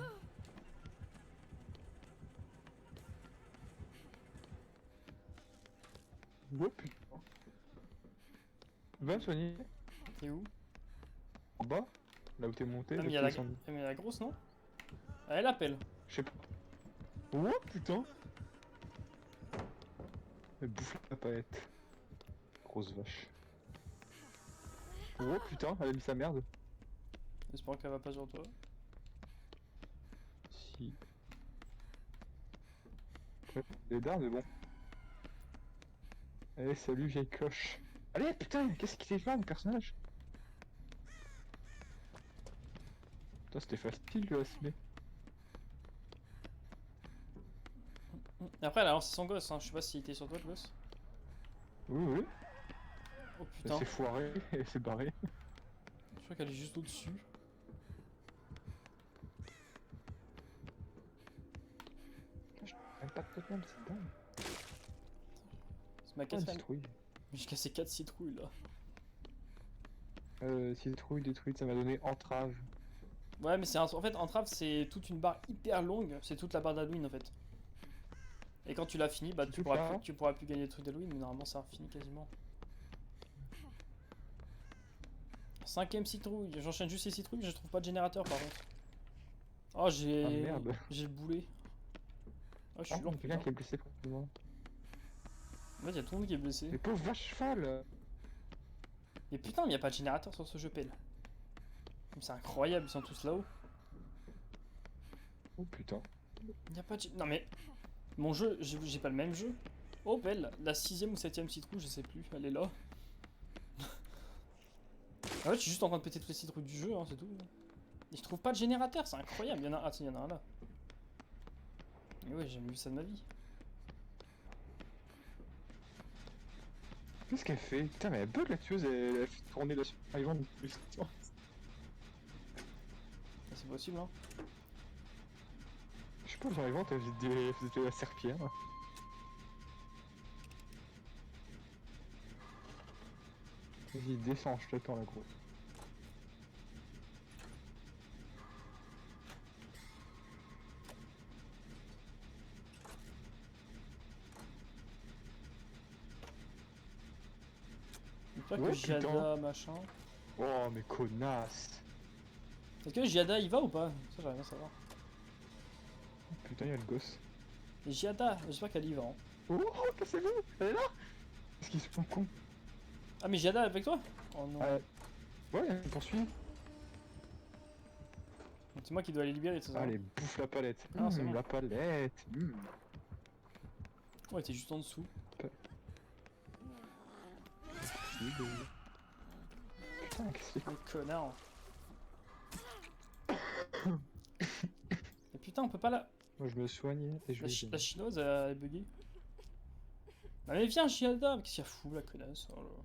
Oh putain. Va me soigner. T'es où? En bas? Là où t'es monté, Ah, là mais où il y a t'es la... descendu. mais il y a la grosse, non? Ah, elle appelle. Je sais pas. Oh putain! Elle bouffe la palette. Grosse vache. Oh putain, elle a mis sa merde. J'espère qu'elle va pas sur toi. Si. Ouais, les dards, mais bon. Allez, salut vieille cloche. Allez, putain, qu'est-ce qu'il est là, le personnage? Putain, c'était facile de assumer. Après, elle a lancé son gosse, hein. Je sais pas s'il était sur toi, le gosse. Oui, oui. Oh Elle putain, s'est foirée, elle s'est barrée. je crois qu'elle est juste au-dessus. Même pas de totem, c'est dingue. C'est ma Ah, une quatrième. citrouille. J'ai cassé 4 citrouilles là. Citrouille détruite, ça m'a donné entrave. Ouais, mais en fait, entrave, c'est toute une barre hyper longue. C'est toute la barre d'Halloween en fait. Et quand tu l'as fini, bah C'est tout ça. tu pourras plus gagner le truc d'Halloween, mais normalement ça a fini quasiment. Cinquième citrouille, j'enchaîne juste les citrouilles, mais je trouve pas de générateur par contre. Oh, Ah merde. j'ai le boulet. Oh, je Ah, suis lent, quelqu'un putain. qui est blessé probablement. En fait, y'a tout le monde qui est blessé. Mais pauvre vache cheval. Et putain, mais y a pas de générateur sur ce jeu, pelle. C'est incroyable, ils sont tous là-haut. Oh putain. Y a pas de. Non mais. Mon jeu, j'ai pas le même jeu. Oh, pelle, la sixième ou septième citrouille, je sais plus, elle est là. En fait, je suis juste en train de péter toutes les citrouilles du jeu, hein, c'est tout. Et je trouve pas de générateur, c'est incroyable. Y'en a. Ah, tiens, y'en a un là. Mais ouais, j'ai jamais vu ça de ma vie. Qu'est-ce qu'elle fait? Putain, mais elle bug la tueuse, elle fait tourner la survivante de plus. Ah, c'est possible, hein. Je sais pas, la survivante, elle faisait de la serpillère. Vas-y, descends, je t'attends là, gros. J'espère Ouais, que putain. Giada, machin. Oh, mais connasse. Est-ce que Giada il va ou pas? Ça, j'aimerais bien savoir. Putain, y'a le gosse. Et Giada, j'espère qu'elle y va. Hein. Oh, cassez-vous. Elle est là. Qu'est-ce qu'ils se font con? Ah, mais Giada avec toi? Oh non. Ouais, elle me poursuit. C'est moi qui dois les libérer, c'est ça? Allez, bouffe la palette. Ah, c'est bon. La palette. Ouais, t'es juste en dessous. Putain, qu'est-ce que Le connard. Et putain, on peut pas la. Moi, je me soigne et je vais La chinoise elle est buggée. Ah, mais viens, Giada! Qu'est-ce qu'il y a fou, la connasse? Oh là.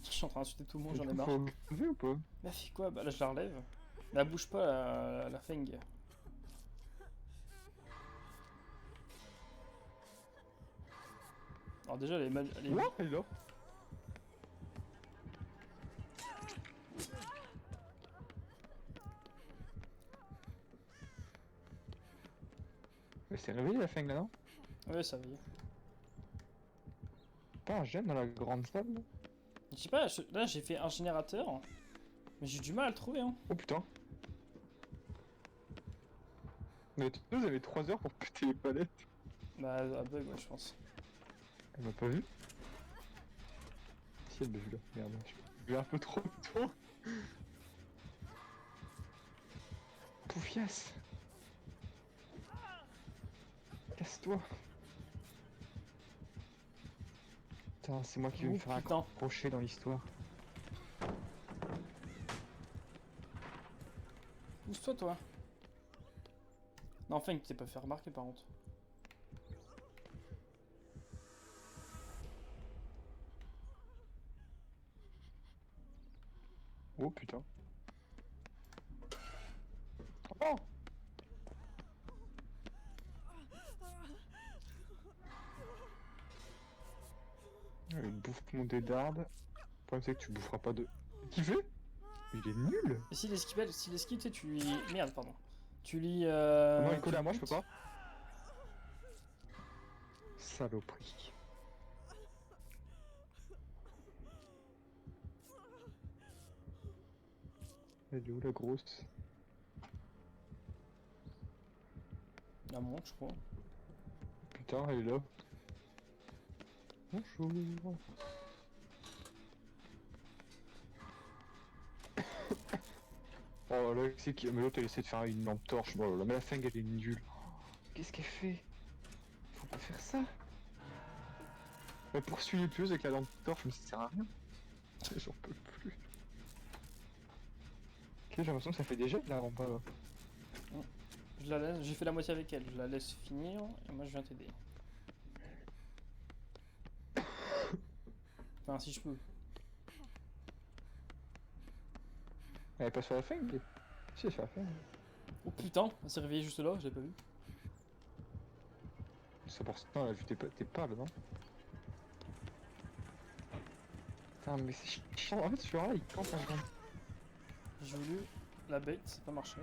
Je suis en train d'insulter tout le monde, j'en ai marre. Faut lever ou pas? Mais elle fait quoi? Bah là, je la relève. Mais elle bouge pas, la feng. Alors, déjà, elle est mal. Elle est... Ouais, elle est là. Elle s'est réveillée la feng là, non? Ouais, ça va. Pas un gène dans la grande salle là? Je sais pas, là j'ai fait un générateur, mais j'ai du mal à le trouver. Hein. Oh putain. Mais tu vous avez 3 heures pour péter les palettes. Bah, à bug, ouais, je pense. Elle m'a pas vu? Si elle m'a vu là, merde, je vais un peu trop tôt. Poufias. Casse-toi. Putain, c'est moi qui vais Oh, me faire putain. accrocher dans l'histoire. Pousse-toi, toi. Non, enfin, tu t'es pas fait remarquer par contre. Oh putain. Oh! Il bouffe mon dédarde. Le problème c'est que tu boufferas pas de... Qui fait? Il est nul! Et s'il esquive, tu sais, tu lui. Merde, pardon. Tu lui. Ah non, il colle tu à moi, je peux butes. pas. Saloperie. Elle est où la grosse? La montre, je crois. Putain, elle est là. Bonjour. Oh là, c'est qui. Mais l'autre elle essaie de faire une lampe torche. Bon, là, mais la Feng elle est nulle. Qu'est-ce qu'elle fait? Faut pas faire ça. Elle poursuit les tueuses avec la lampe torche, mais ça sert à rien. J'en peux plus. Ok, j'ai l'impression que ça fait déjà de la lampe là. Je la laisse, j'ai fait la moitié avec elle, je la laisse finir et moi je viens t'aider. Enfin, si je peux. Elle est pas sur la Feng? Si, elle est sur la Feng. Oh putain, elle s'est réveillée juste là, je l'ai pas vu. C'est pour ça, elle a vu tes pas là, non? Putain, mais c'est chiant. En fait, celui-là, il campe un grand. J'ai voulu la bait, ça n'a pas marché.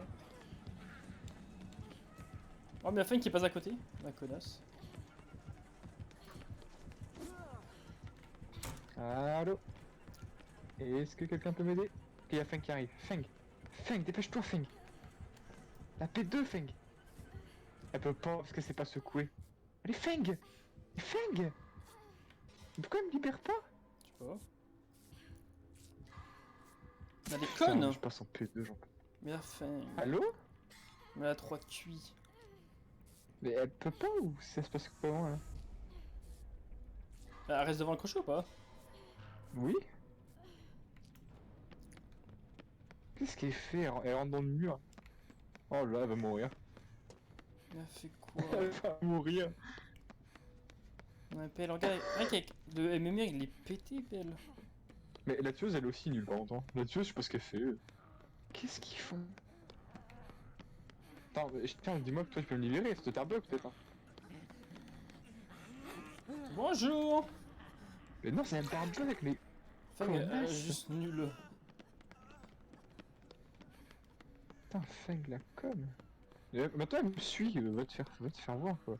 Oh, mais la fin qui passe à côté, la connasse. Allô? Est-ce que quelqu'un peut m'aider? Ok, il y a Feng qui arrive. Feng! Feng, dépêche-toi, Feng! La P2, Feng! Elle peut pas parce que c'est pas secoué. Allez, Feng! Feng! Pourquoi elle me libère pas? Je sais pas. Mais elle est Putain, conne! je passe en P2, j'en peux. Mais la fin. Allô? Mais la 3 de cuit. Mais elle peut pas ou ça se passe comment là? Elle reste devant le cocher ou pas? Oui? Qu'est-ce qu'elle fait? Elle rentre dans le mur. Oh là, elle va mourir. Elle a fait quoi? Elle va mourir. Ouais, Pelle, regarde, rien qu'avec le MMR il est pété, Pelle. Mais la tueuse, elle est aussi nulle par contre. Hein. La tueuse, je sais pas ce qu'elle fait. Qu'est-ce qu'ils font? Attends, tiens, dis-moi que toi tu peux me libérer, c'est Terrebug peut-être. Hein. Bonjour! Mais non, c'est un Terrebug, mais. Feng, elle est Connasse. juste nulle. Putain, Feng la conne. Maintenant elle me suit, va te faire voir quoi.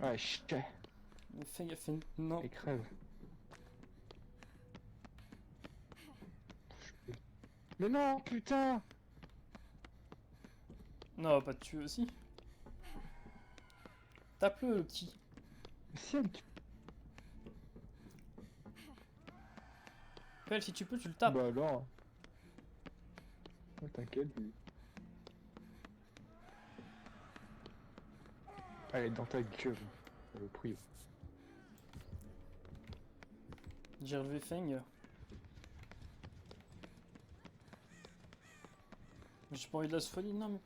Ouais, chut, Mais Feng, elle fait. Non. elle crève. Mais non, putain! Non, on va pas te tuer aussi. Tape-le, le petit. Si elle tue. Pelle, si tu peux, tu le tapes. Bah alors. Oh, t'inquiète, lui. Elle est dans ta gueule. Le prix. J'ai relevé Feng. J'ai pas envie de la sophonie, non mais.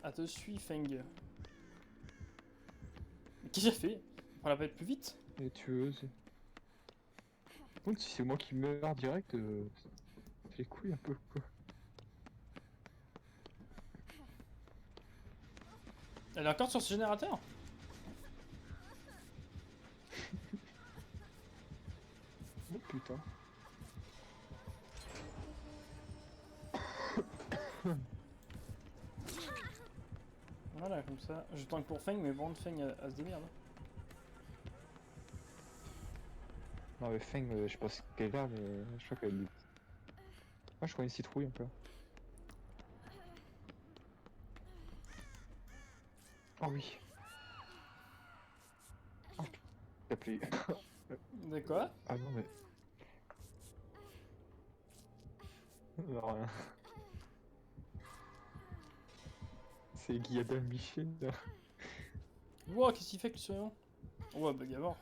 Ah, te suis, Feng. Mais qu'est-ce que j'ai fait? On la va être plus vite? Elle est tueuse. Par contre, si c'est moi qui meurs direct, c'est les couilles un peu quoi. Elle est encore sur ce générateur? Oh putain. Voilà, comme ça. Je tank pour Feng, mais bon, Feng, elle se démerde. Non mais Feng, je sais pas ce qu'elle a, mais je crois qu'elle est... Moi je crois une citrouille un peu. Oh oui. Oh, t'as appelé. De quoi? Ah non mais... Non rien. C'est Guillaume Michel. Wow, qu'est-ce qu'il fait que le survivant? Ouais, bah gavard.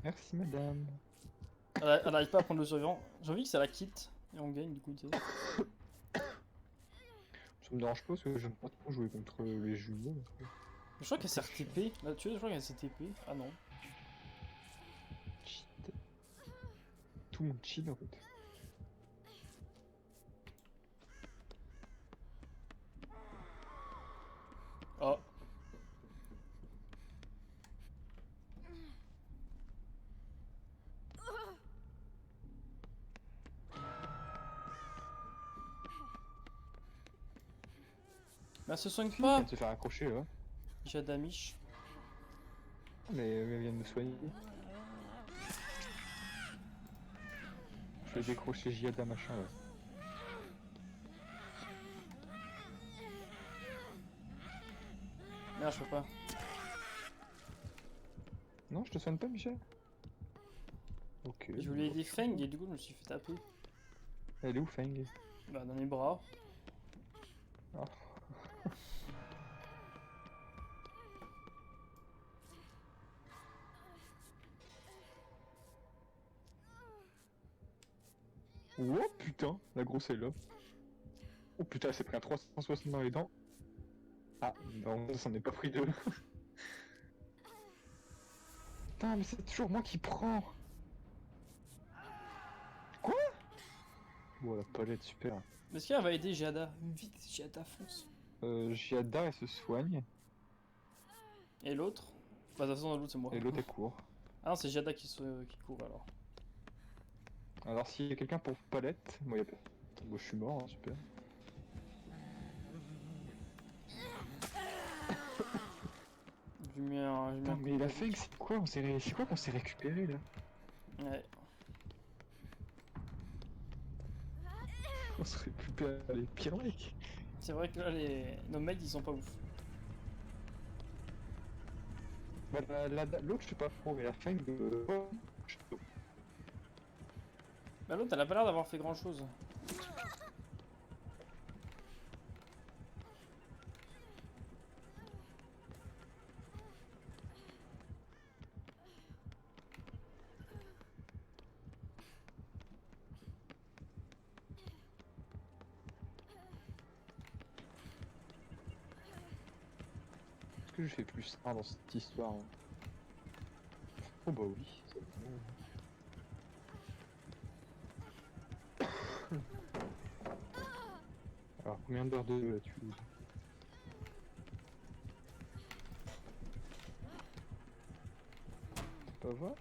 Merci madame. Elle arrive pas à prendre le survivant. J'ai envie que ça la quitte. Et on gagne du coup, tu sais. Ça me dérange pas parce que j'aime pas trop jouer contre les jumeaux. Je crois qu'elle s'est RTP. Là, tu vois, je crois qu'elle s'est TP. Ah non. Cheat. Tout le monde cheat en fait. Oh. Mais elle se soigne Elle pas. vient de se faire accrocher là. J'ai Damish. Mais elle vient de me soigner. Je vais décrocher Giada machin là. Merde, je peux pas. Non, je te soigne pas Michel. Ok. Je voulais aider Feng et du coup je me suis fait taper. Elle est où Feng? Bah dans les bras. Ah. Oh putain, la grosse est là. Oh putain, elle s'est pris un 360 dans les dents. Ah, non, ça s'en est pas pris deux. Putain, mais c'est toujours moi qui prends. Quoi? Oh, la palette, super. Est-ce qu'elle va aider Jada? Vite, Jada fonce. Giada, elle se soigne. Et l'autre? Bah de toute façon l'autre c'est moi. Et l'autre, elle court. Ah non c'est Jada qui court alors. Alors, s'il y a quelqu'un pour palette, moi, y a pas. Moi, je suis mort, hein, super. J'ai mis un Putain, coup mais de la panique. Feng, c'est quoi? C'est quoi qu'on s'est récupéré là? Ouais. On se récupère les pires mecs. C'est vrai que là nos mecs ils sont pas ouf. Bah, l'autre, je sais pas trop, mais la Feng, je sais pas. Bah l'autre elle a pas l'air d'avoir fait grand chose. Est-ce que je fais plus ça dans cette histoire hein? Oh bah oui, c'est bon. Alors, combien d'heures de jeu là-dessus? Tu peux pas voir?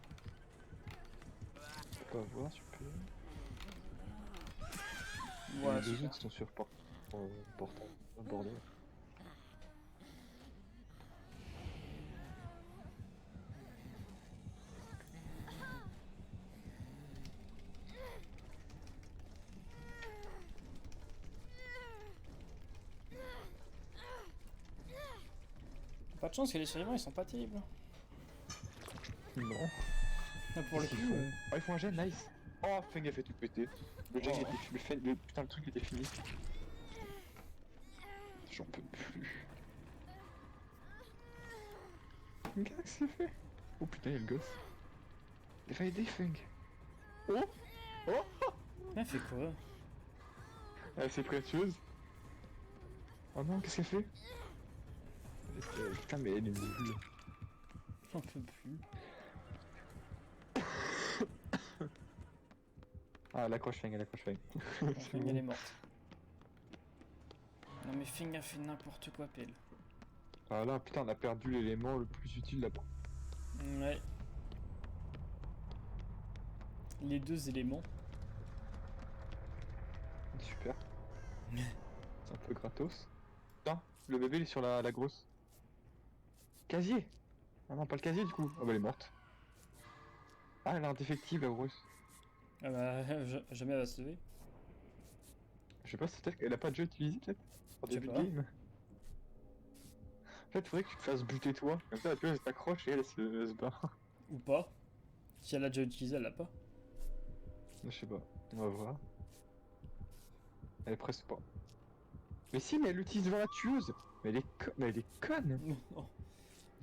Tu peux pas voir, tu peux. Ouais, Les deux super. autres sont sur portable. Oh, bordel. Pas de chance que les survivants ils sont pas terribles. Non. Là, pour le Qu'est-ce coup. qu'ils font? Oh, ils font un jet, nice. Oh, Feng a fait tout péter. Le jet Oh, était putain, le truc était fini. J'en peux plus. Qu'est-ce que c'est fait? Oh putain, y'a le gosse. Il va aider Feng. Oh! Oh! elle fait quoi? Elle s'est précieuse. Oh non, qu'est-ce qu'elle fait? Putain, mais elle est nulle. J'en peux plus. Ah, elle accroche Feng, elle accroche Feng. Bon, C'est Feng elle est bon. morte. Non mais Feng a fait n'importe quoi pelle. Ah là, putain, on a perdu l'élément le plus utile là-bas. Ouais. Les deux éléments. Super. C'est un peu gratos. Putain, le bébé il est sur la grosse. Casier! Ah non, pas le casier du coup. Ah bah elle est morte. Ah, elle a un défective la grosse. Ah bah jamais elle va se lever. Je sais pas, c'est peut-être qu'elle a pas déjà utilisé peut-être? En Je sais début de pas. game. En fait, faudrait que tu te fasses buter toi. Comme ça, tu vois, elle t'accroche et elle se barre. Ou pas. Si elle l'a déjà utilisé, elle l'a pas. Je sais pas. On va voir. Elle est presque pas. Mais si, mais elle l'utilise devant la tueuse. Mais elle est conne. Non.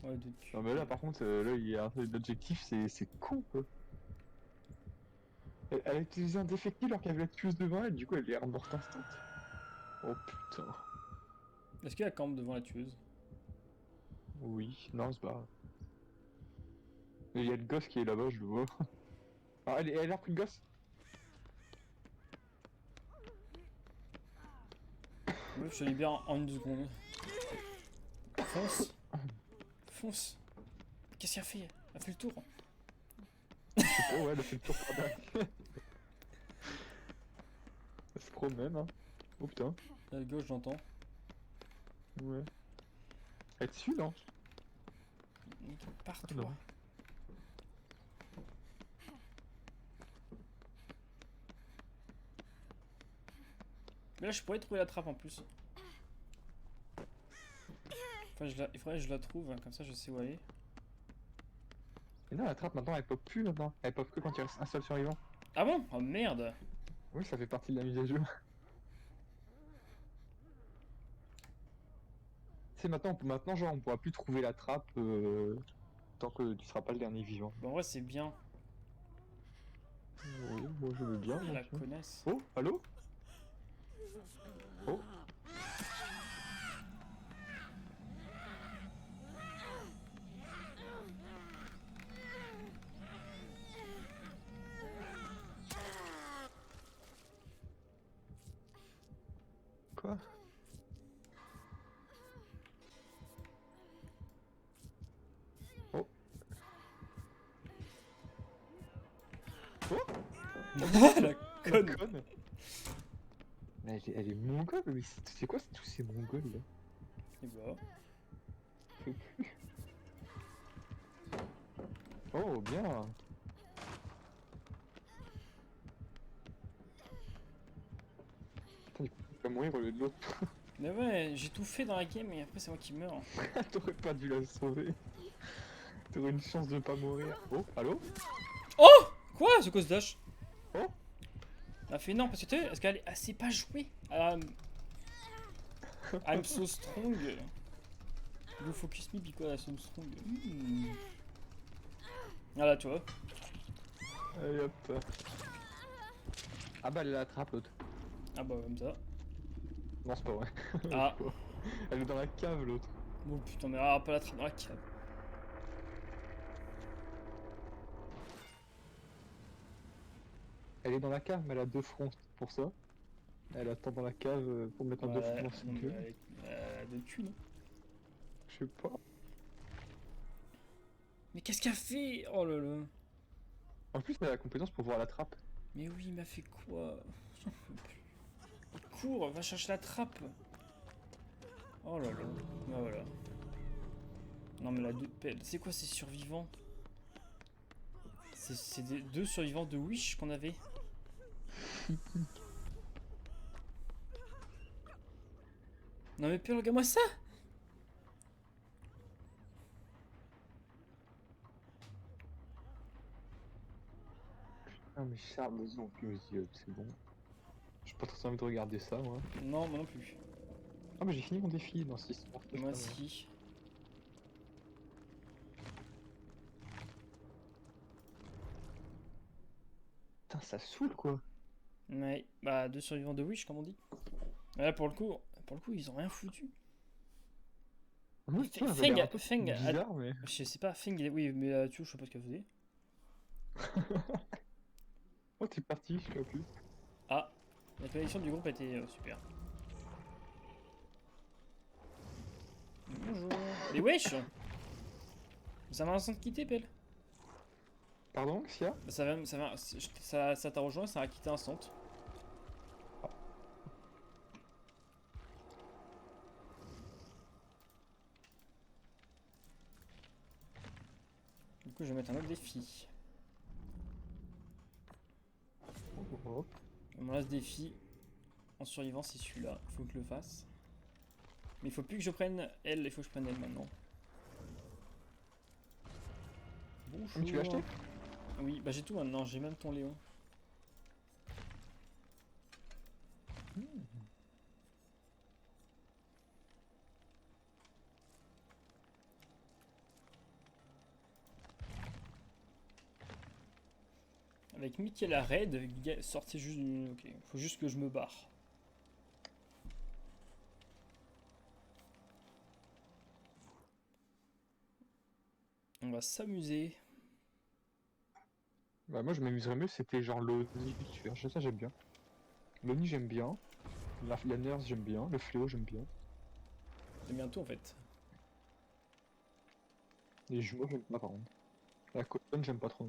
Ouais, de cul. Non mais là par contre, là il y a l'objectif c'est con quoi. Elle a utilisé un défectif alors qu'il y avait la tueuse devant elle, du coup elle est morte instant. Oh putain. Est-ce qu'elle campe devant la tueuse? Oui, non c'est pas. Il y a le gosse qui est là-bas, je le vois. Ah elle a repris le gosse. Ouais, je te libère en une seconde. Fonce. Fonce. Qu'est-ce qu'elle a fait? Elle a fait le tour. Je sais pas, ouais, elle a fait le tour par derrière. Elle se promène hein. Oh putain. À gauche, j'entends. Ouais. Elle est dessus non? Pars-toi. non. Mais là, je pourrais trouver la trappe en plus. Enfin, il faudrait que je la trouve, hein, comme ça je sais où elle est. Mais non, la trappe maintenant elle pop plus maintenant. Elle pop que quand il reste un seul survivant. Ah bon? Oh merde. Oui, ça fait partie de la mise à jour. C'est maintenant genre on pourra plus trouver la trappe tant que tu seras pas le dernier vivant. Bon, en vrai, c'est bien. Oui, moi je veux bien. Moi, La tiens. connasse. Oh, allô? Oh, quoi? Oh, oh, La conne. conne! Mais elle est mongole, mais c'est quoi tous ces mongols là? Et bah. Oh, bien! Putain, du coup, il va mourir au lieu de l'autre. Mais ouais, j'ai tout fait dans la game et après, c'est moi qui meurs. T'aurais pas dû la sauver. T'aurais une chance de pas mourir. Oh, allô? Oh! Quoi? Ce cause dash? Oh! Elle a fait non, parce que tu sais, est-ce qu'elle sait pas jouer? I'm so strong. You focus me because I'm so strong. Voilà, tu vois. Allez hop. Ah bah elle la trappe l'autre. Ah bah, comme ça. Non, c'est pas vrai. Ah. Elle est dans la cave l'autre. Bon, putain, mais ah, pas la trappe dans la cave. Elle est dans la cave, mais elle a deux fronts pour ça. Elle attend dans la cave pour mettre un deux fronts Ouais, dans sa non, mais gueule. de cul, non? Je sais pas. Mais qu'est-ce qu'elle fait? Oh là là. En plus, elle a la compétence pour voir la trappe. Mais oui, il m'a fait quoi? J'en peux plus. Cours, va chercher la trappe. Oh là là. Bah voilà. Non mais la deux... C'est quoi ces survivants? C'est des deux survivants de Wish qu'on avait. Non mais pire, regarde-moi ça. Ah mais Charles, vas-y, on plus aux yeux, c'est bon. J'ai pas très envie de regarder ça, moi. Non, moi non plus. Ah mais j'ai fini mon défi dans cette histoire. Moi aussi. Putain, ça saoule quoi. Ouais, bah deux survivants de Wish comme on dit. Ouais, pour le coup, ils ont rien foutu. Oui, Feng, ça avait l'air un peu Feng, bizarre, mais... je sais pas, Feng, oui, mais tu vois, je sais pas ce qu'elle faisait. Oh, t'es parti, je sais plus. Ah, la connexion du groupe était super. Bonjour. Mais wesh! Ça m'a instant de quitter, Pelle. Pardon, qu'est-ce qu'il y a? Bah, ça t'a rejoint, ça a quitté instant. Du coup, je vais mettre un autre défi. Oh. Mon last défi en survivant, c'est celui-là. Il faut que je le fasse. Mais il faut plus que je prenne elle, il faut que je prenne elle maintenant. Bonjour. Mais tu l'as acheté? Oui, bah j'ai tout maintenant, j'ai même ton Léon. Avec Michaela Red, sortez juste du... Ok, faut juste que je me barre. On va s'amuser. Bah moi je m'amuserais mieux, c'était genre l'Oni, tu vois, ça j'aime bien. L'Oni j'aime bien. La Nurse j'aime bien. Le Fléau j'aime bien. C'est bientôt en fait. Les jumeaux j'aime pas par contre. La Cotonne j'aime pas trop.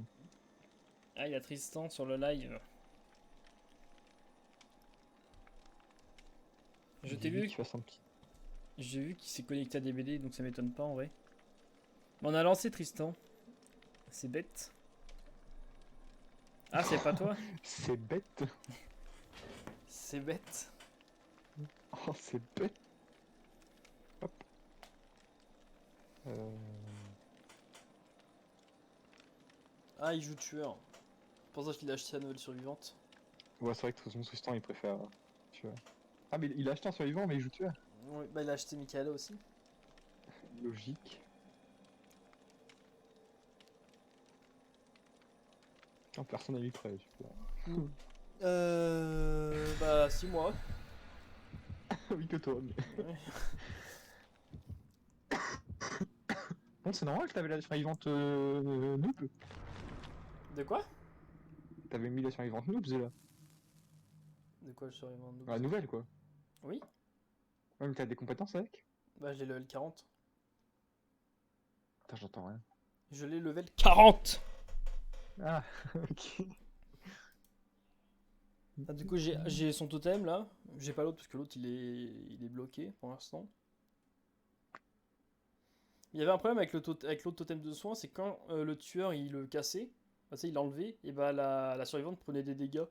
Ah, il y a Tristan sur le live. Je t'ai vu. Tu fasses un petit... J'ai vu qu'il s'est connecté à des BD, donc ça m'étonne pas en vrai. Mais on a lancé Tristan. C'est bête. Ah, c'est pas toi? C'est bête. C'est bête. Oh c'est bête. Hop. Ah, il joue tueur. C'est pour ça qu'il a acheté la nouvelle survivante. Ouais, c'est vrai que de toute façon, Tristan il préfère. Tu vois. Ah, mais il a acheté un survivant, mais il joue tueur. Ouais, bah il a acheté Michaela aussi. Logique. Non, personne n'a mis prêt, tu vois. Bah 6 mois. Oui, que toi, mais. Ouais. Bon, c'est normal que t'avais la survivante noob. De quoi? T'avais mis la survivante noob, là. De quoi le survivant noob? La nouvelle, quoi. Oui. Ouais, mais t'as des compétences avec? Bah j'ai level 40. Putain, j'entends rien. Je l'ai level 40. Ah, ok. Ah, du coup j'ai son totem là. J'ai pas l'autre parce que l'autre il est bloqué pour l'instant. Il y avait un problème avec avec l'autre totem de soin, c'est quand le tueur il le cassait, bah, tu sais, il l'enlevait, et bah la survivante prenait des dégâts.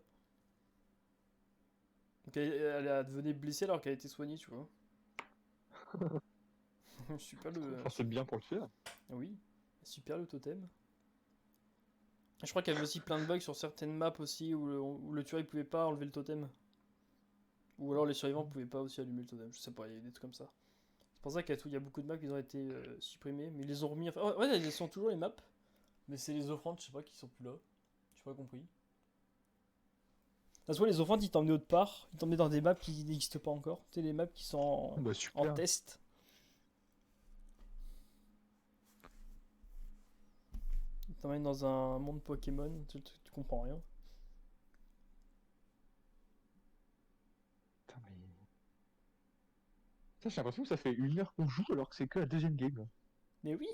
Donc elle devenait blessée alors qu'elle était soignée, tu vois. Super le. Enfin, c'est bien pour le faire. Oui, super le totem. Je crois qu'il y avait aussi plein de bugs sur certaines maps aussi où le tueur il pouvait pas enlever le totem. Ou alors les survivants pouvaient pas aussi allumer le totem, je sais pas, il y a des trucs comme ça. C'est pour ça qu'il y a beaucoup de maps qui ont été supprimés, mais ils les ont remis. Enfin, ouais, ils sont toujours les maps, mais c'est les offrandes, je sais pas, qui sont plus là. J'ai pas compris. Parce que les offrandes ils t'emmenaient autre part, ils t'emmenaient dans des maps qui n'existent pas encore. Tu sais, les maps qui sont Bah, en super. test. Ils t'emmènent dans un monde Pokémon, tu comprends rien. Putain, mais. Ça, j'ai l'impression que ça fait 1 heure qu'on joue alors que c'est que la deuxième game. Mais oui,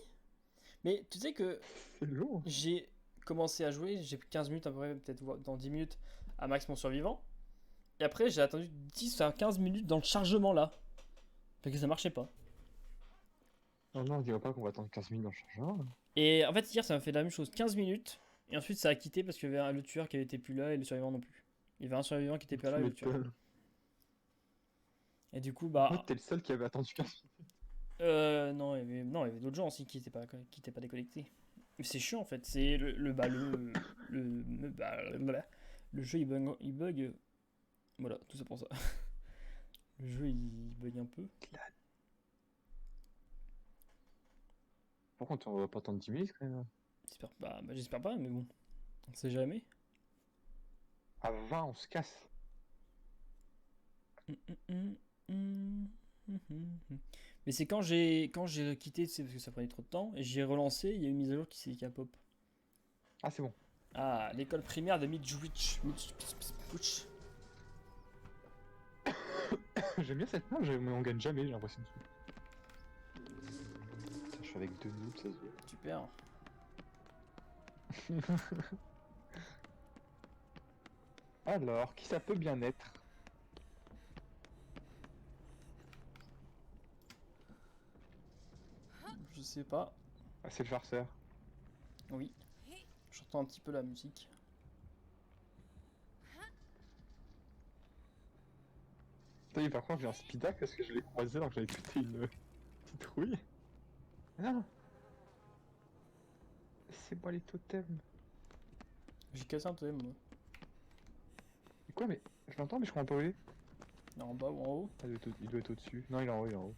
mais tu sais que C'est long. j'ai commencé à jouer, j'ai pris 15 minutes à peu près, peut-être dans 10 minutes à max mon survivant. Et après, j'ai attendu 10 à 15 minutes dans le chargement là. Parce que ça marchait pas. Non, non, on dirait pas qu'on va attendre 15 minutes dans le chargeur. Et en fait, hier, ça m'a fait la même chose, 15 minutes. Et ensuite, ça a quitté parce qu'il y avait le tueur qui avait été plus là et le survivant non plus. Il y avait un survivant qui était pas là Tu et le tueur. m'étonnes. Et du coup, Ouais, bah. t'es le seul qui avait attendu 15 minutes. Non, non, il y avait d'autres gens aussi qui étaient pas déconnectés. Mais c'est chiant en fait. C'est voilà. Le jeu il bug. Voilà, tout ça pour ça. Le jeu il bug un peu. Par contre, on va pas attendre 10 minutes quand même. J'espère pas, mais bon. On sait jamais. À 20, on se casse. Mais c'est quand j'ai quitté, c'est parce que ça prenait trop de temps, et j'ai relancé, il y a une mise à jour qui a pop. Ah, c'est bon. Ah, l'école primaire de Midwich. Midwich. J'aime bien cette map, mais on gagne jamais, j'ai l'impression. Putain, je suis avec 2 noobs, ça se voit. Super. Alors, qui ça peut bien être? Je sais pas. Ah, c'est le farceur. Oui. J'entends un petit peu la musique. Putain, par contre, j'ai un speedac parce que je l'ai croisé alors que j'avais pété une petite rouille. Ah non! C'est moi les totems. J'ai cassé un totem, moi. Mais quoi, mais je l'entends, mais je comprends pas où il est. Là, en bas ou en haut. Ah, il doit être au-dessus. Non, il est en haut, il est en haut.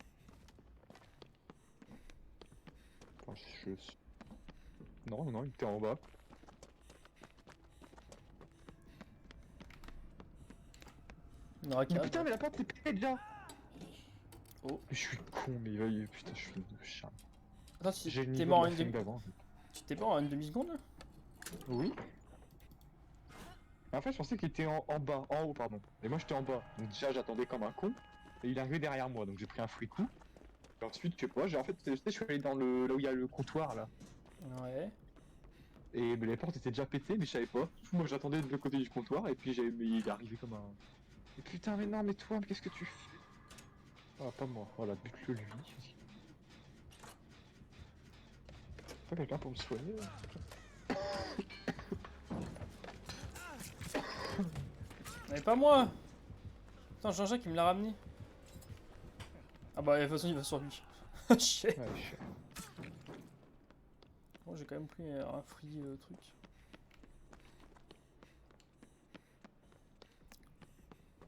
Attends, non, non, il était en bas. Une racade. Mais putain, mais la porte est pétée déjà! Oh. Mais je suis con, mais putain, je suis une chat. Attends, J'ai le t'es niveau mort de en la une scène demi. d'avant. Tu t'es mort en une demi-seconde là? Oui. En fait, je pensais qu'il était en bas, en haut, pardon. Et moi, j'étais en bas. Donc déjà, j'attendais comme un con. Et il est arrivé derrière moi, donc j'ai pris un free-coup. Et ensuite, je sais pas, en fait, tu sais, je suis allé dans là où il y a le comptoir, là. Ouais. Et mais les portes étaient déjà pétées, mais je savais pas. Du coup, moi, j'attendais de l'autre côté du comptoir, et puis mais il est arrivé comme un... Mais putain, mais non, mais toi, mais qu'est-ce que tu fais? Ah, pas moi. Voilà, bute-le lui. Pas quelqu'un pour me soigner, là. Mais pas moi! Putain, Jean-Jacques il me l'a ramené. Ah bah, de toute façon, il va sur lui. Shit. Ouais, je... Bon, j'ai quand même pris un free truc.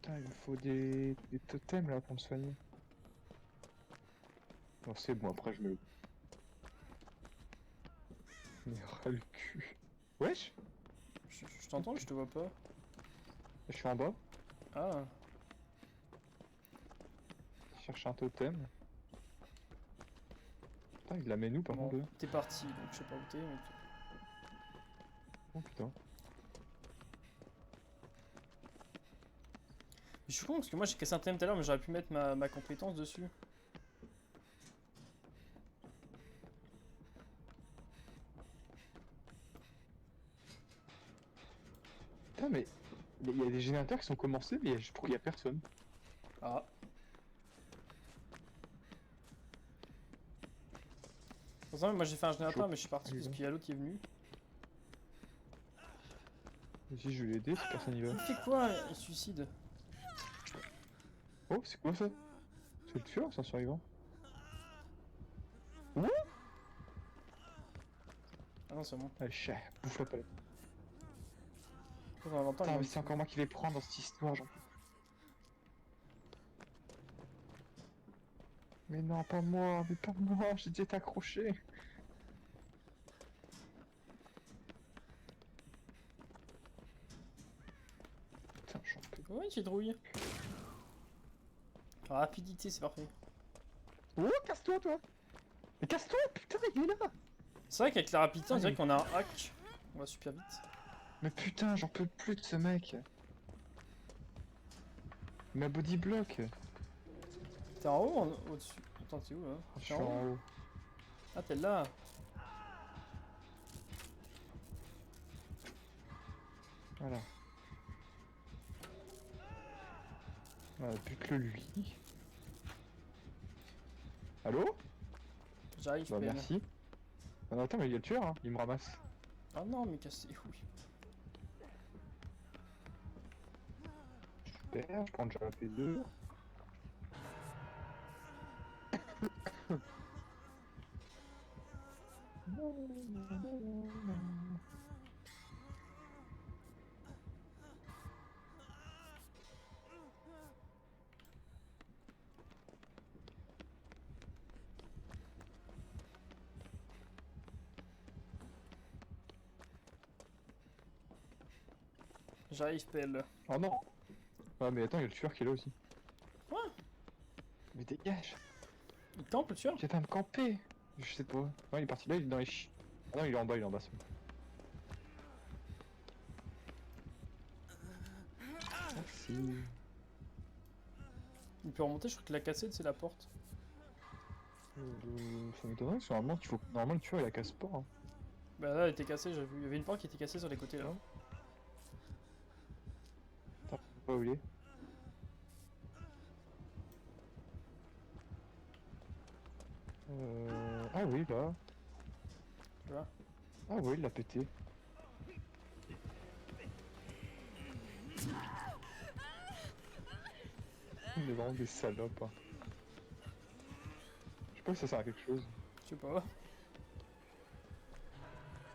Putain, il me faut des totems là pour me soigner. Bon, c'est bon, après je me. Mais ras le cul. Wesh! Je t'entends, mais je te vois pas. Je suis en bas, Ah, je cherche un totem. Putain, il la met nous par bon, contre là. t'es parti, donc je sais pas où t'es, mais... Oh putain. Je suis con, parce que moi j'ai cassé un thème tout à l'heure, mais j'aurais pu mettre ma compétence dessus. Putain, mais il y a des générateurs qui sont commencés, mais je trouve qu'il y a personne. Ah. Pour ça, moi j'ai fait un générateur, mais je suis parti parce qu'il y a l'autre qui est venu. Vas-y, je vais l'aider si personne y va. Il fait quoi? Il suicide. Oh, c'est quoi ça? C'est le tueur, ça, survivant? Ouh! Ah non, c'est bon. Allez, chat, bouffe la palette. On l'entend, Putain, il mais va c'est encore moi qui vais prendre dans cette histoire, genre. Mais non, pas moi, j'ai déjà été accroché. Putain, j'en peux. Ouais, j'ai drouillé. Rapidité, c'est parfait. Oh, casse-toi, toi! Mais casse-toi, putain, il est là! C'est vrai qu'avec la rapidité, on dirait qu'on a un hack. On va super vite. Mais putain, j'en peux plus de ce mec! Il m'a body block! T'es en haut ou au-dessus? Attends, t'es où là? Je T'es suis en haut? en haut. Ah, t'es là. Voilà. Bute-le lui. Allô? J'arrive, Bah PN. merci. Ah non, attends, mais il y a le tueur, hein. Il me ramasse. Ah non, mais cassez les couilles. Super, je prends déjà la P2. J'arrive, PL. Oh non! Ah mais attends, il y a le tueur qui est là aussi. Quoi? Mais dégage! Il campe le tueur? Viens pas me camper! Je sais pas. Ouais, il est parti là, il est dans les chi... Ah non, il est en bas, c'est bon. Merci. Il peut remonter, je crois qu'il a cassé, c'est la porte. Ça m'étonnerait, parce que normalement, normalement le tueur il la casse pas. Hein. Bah là, elle était cassée, j'ai vu. Il y avait une porte qui était cassée sur les côtés là. Putain, je sais pas où il est. Ah oui, là. Tu vois? Ah oui, il l'a pété. On est vraiment des salopes. Hein. Je sais pas si ça sert à quelque chose. Je sais pas.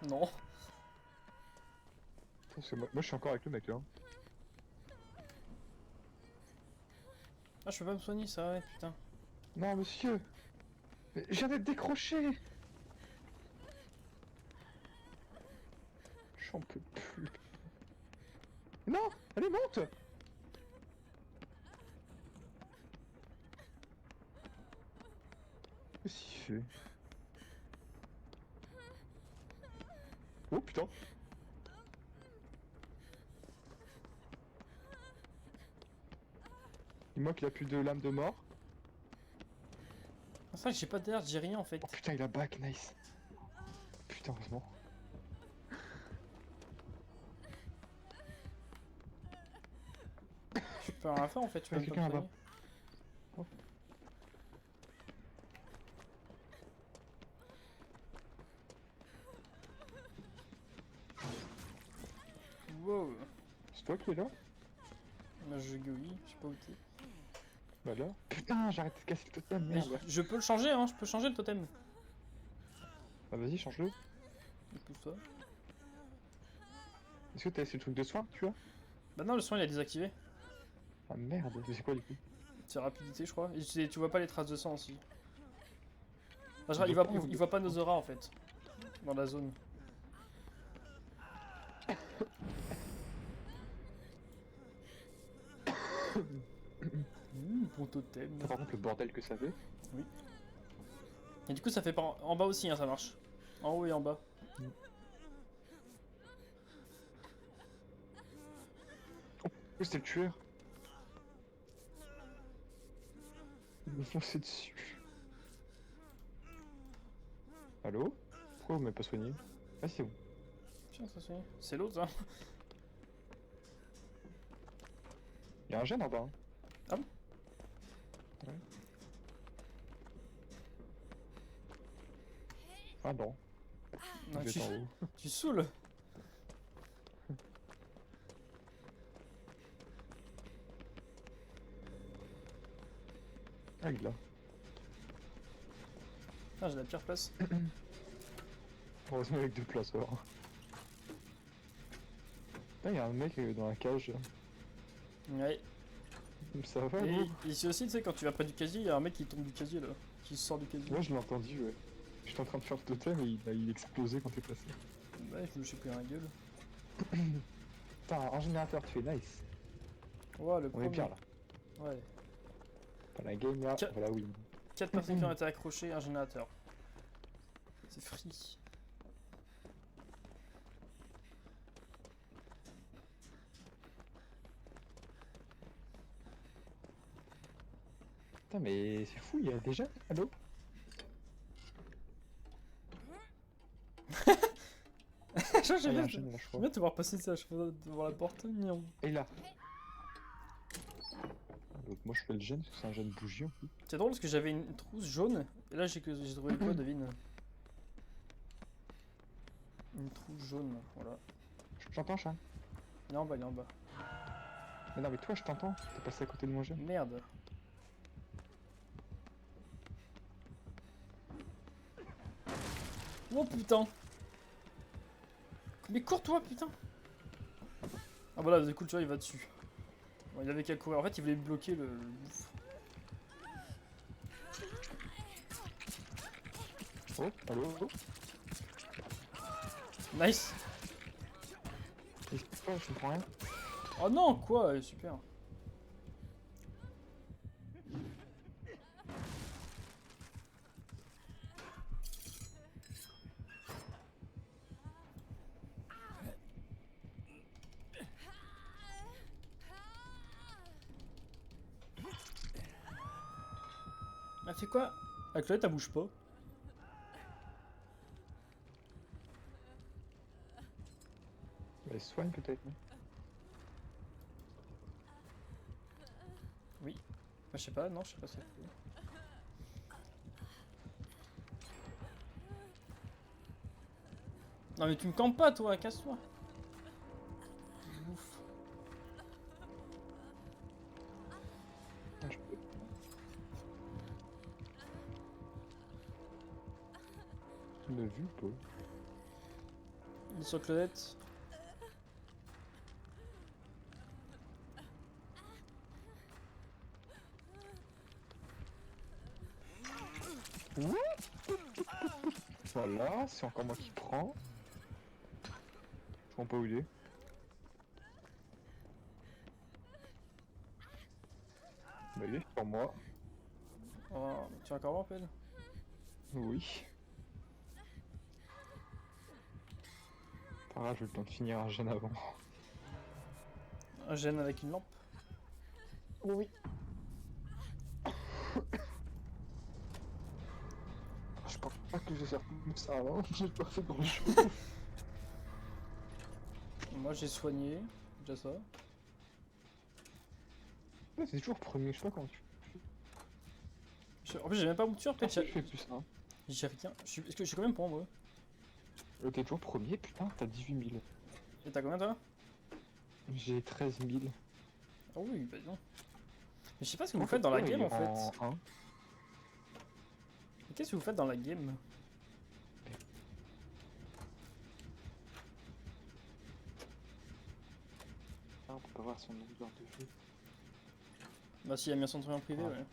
Non. Parce que moi je suis encore avec le mec là. Ah, je peux pas me soigner, ça, ouais, putain. Non, monsieur! Mais je viens d'être décroché! J'en peux plus. Non! Allez, monte! Qu'est-ce qu'il fait? Oh putain! Dis-moi qu'il a plus de lame de mort. Ah, c'est vrai que j'ai pas d'air, j'ai rien en fait. Oh putain, il a back, nice. Putain, heureusement. Je peux rien faire en fait, tu peux Ouais, même pas quelqu'un me là-bas. soigner. Wow. C'est toi qui es là? Bah, je gueuille, je sais pas où t'es. Bah là. Putain, j'arrête de casser le totem, Mais merde. je peux le changer, hein, je peux changer le totem. Bah vas-y, change-le. Pousse-toi. Est-ce que t'as laissé le truc de soin, tu vois? Bah non, le soin il a désactivé. Ah merde, c'est quoi du coup? C'est rapidité, je crois. Et tu vois pas les traces de sang aussi. Enfin, On il doit voit, pas- il voit pas nos auras en fait. Dans la zone. Bon totem. Par contre, le bordel que ça fait. Et du coup, ça fait pas en bas aussi, hein, ça marche. En haut et en bas. Oh, c'était le tueur. Il me fonçait dessus. Allô? Pourquoi vous m'avez pas soigné? Ah, c'est bon. Tiens, ça c'est. C'est l'autre, ça. Il y a un gène en bas. Hein. Ah bon? Ouais. Ah non. Non, Vous êtes en haut. tu saoules. Ah, il est là. Ah, j'ai la pire place. Heureusement avec deux places alors. Ah, il y a un mec dans la cage. Ouais. Ça va, Et vous? ici aussi, tu sais, quand tu vas près du casier, il y a un mec qui tombe du casier là. Qui sort du casier. Moi, je l'ai entendu, ouais. J'étais en train de faire le totem et il explosait quand t'es passé. Ouais, je me suis pris dans la gueule. Putain, un générateur, tu fais nice. Ouais, le On premier. est bien là. Ouais. Pas la game là, Qua- voilà, win. 4 personnes qui ont été accrochées, un générateur. C'est free. Putain, mais c'est fou, il y a déjà. Allô? J'aime Ah, il y a un bien, gène là, je j'aime crois. bien te voir passer ça devant la porte. Mignon. Et là. Donc, moi, je fais le gène parce que c'est un gène bougie en plus. C'est drôle parce que j'avais une trousse jaune. Et là, j'ai trouvé quoi, devine? Une trousse jaune, voilà. Je t'entends, chat. Il est en bas, il est en bas. Mais non, mais toi, je t'entends. T'es passé à côté de mon gène. Merde. Oh putain. Mais cours-toi, putain. Ah voilà, du coup, tu vois, il va dessus. Bon, il avait qu'à courir. En fait, il voulait bloquer le bouffe. Oh, allô? Nice. Il se passe pas, je comprends rien. Oh non, quoi, super. Elle fait quoi? La clé, elle bouge pas. Elle soigne peut-être, non? Oui. Bah, je sais pas, non, je sais pas si elle fait. Non mais tu me campes pas toi, casse-toi. Ouf. Ah, je peux. Tu m'as vu ou pas? Il est sur Claudette. Voilà, c'est encore moi qui prends. Je comprends pas où il est. Bah, il est sur moi. Oh, tu vas encore voir, Pelle? Oui. Par là, j'ai eu le temps de finir un gène avant. Un gène avec une lampe. Oui. Je pense pas que je vais faire plus que ça avant, j'ai pas fait grand chose. Moi j'ai soigné, déjà ça. Ouais, c'est toujours premier, je sais pas comment tu En plus j'ai même pas mon tueur, fais. peut-être. Je fais plus ça. J'ai rien. Est-ce que je suis combien de points moi? T'es toujours premier, putain, t'as 18 000. Et t'as combien toi? J'ai 13 000. Ah oui, bah non. Mais je sais pas ce que vous faites dans la game en fait. En 1. Qu'est-ce que vous faites dans la game? Ah, on peut pas voir son nombre d'heures de jeu. Bah si, il a mis son truc en privé, Ah. ouais.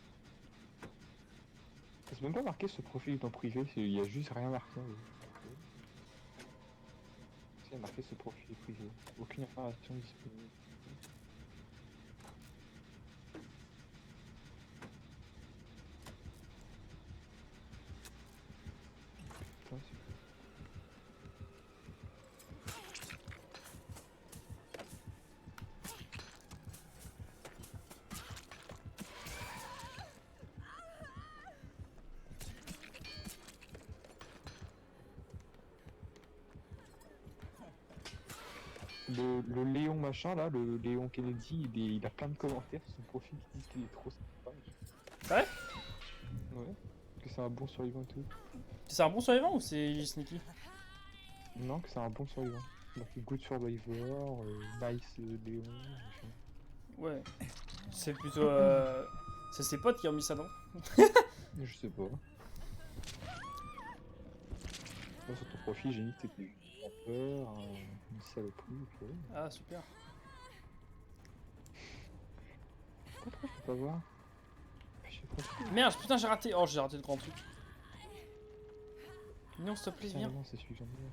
C'est même pas marqué ce profil est en privé, il y a juste rien marqué. C'est marqué ce profil est privé. Aucune information disponible. Putain, le Léon machin là, le Léon Kennedy, il a plein de commentaires sur son profil qui disent qu'il est trop sympa. Ouais. Ouais. Que c'est un bon survivant et tout. C'est un bon survivant ou c'est juste sneaky? Non, que c'est un bon survivant. Donc good survivor, nice Léon, machin. Ouais. C'est plutôt. C'est ses potes qui ont mis ça, non? Je sais pas. Moi, sur ton profil, j'ai mis que t'étais peur, une saloperie, ok. Ah, super. Pourquoi je peux pas voir? Je sais pas. Merde, putain, j'ai raté. Oh, j'ai raté le grand truc. Non, s'il te plaît, Ah viens. non, c'est celui que j'en ai.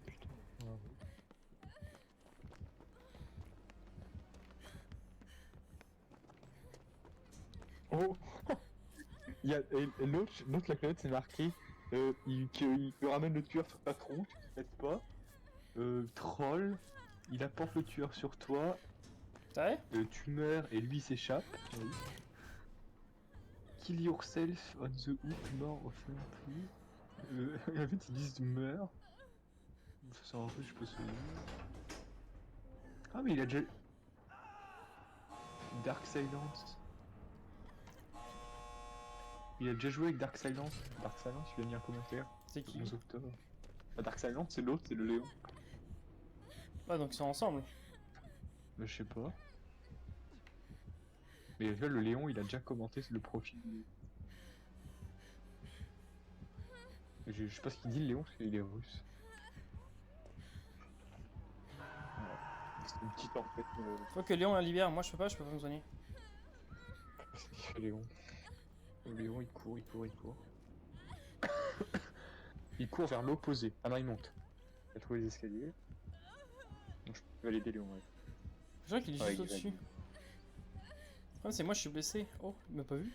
Putain, ouais. Oh! Il y a, et l'autre, la planète, c'est marqué qu'il ramène le tueur sur ta tronche, n'est-ce pas? Troll, il apporte le tueur sur toi, T'as tu meurs et lui s'échappe. Oui. Kill yourself on the hook, mort au fin prix. En fait, ils disent meurs. Ça, en fait, je peux se. Ah, mais il a déjà. Dark Silence. Il a déjà joué avec Dark Silence. Dark Silence, il a mis un commentaire. C'est qui? Le 11 octobre. Bah, Dark Silence, c'est l'autre, c'est le Léon. Ah, donc ils sont ensemble. Mais je sais pas. Mais là, le Léon, il a déjà commenté le profil. Je sais pas ce qu'il dit, le Léon, parce qu'il est russe. Voilà. C'est une petite enquête. Faut que Léon la libère. Moi, je peux pas me soigner. Qu'est-ce qu'il fait, Léon? Le Léon, il court, il court, il court. Il court vers l'opposé. Ah non, il monte. Il a trouvé les escaliers. Donc je peux aller aider Léon, ouais. Je vois qu'il est Ouais, juste il va au-dessus. Le problème, c'est moi, je suis blessé. Oh, il m'a pas vu.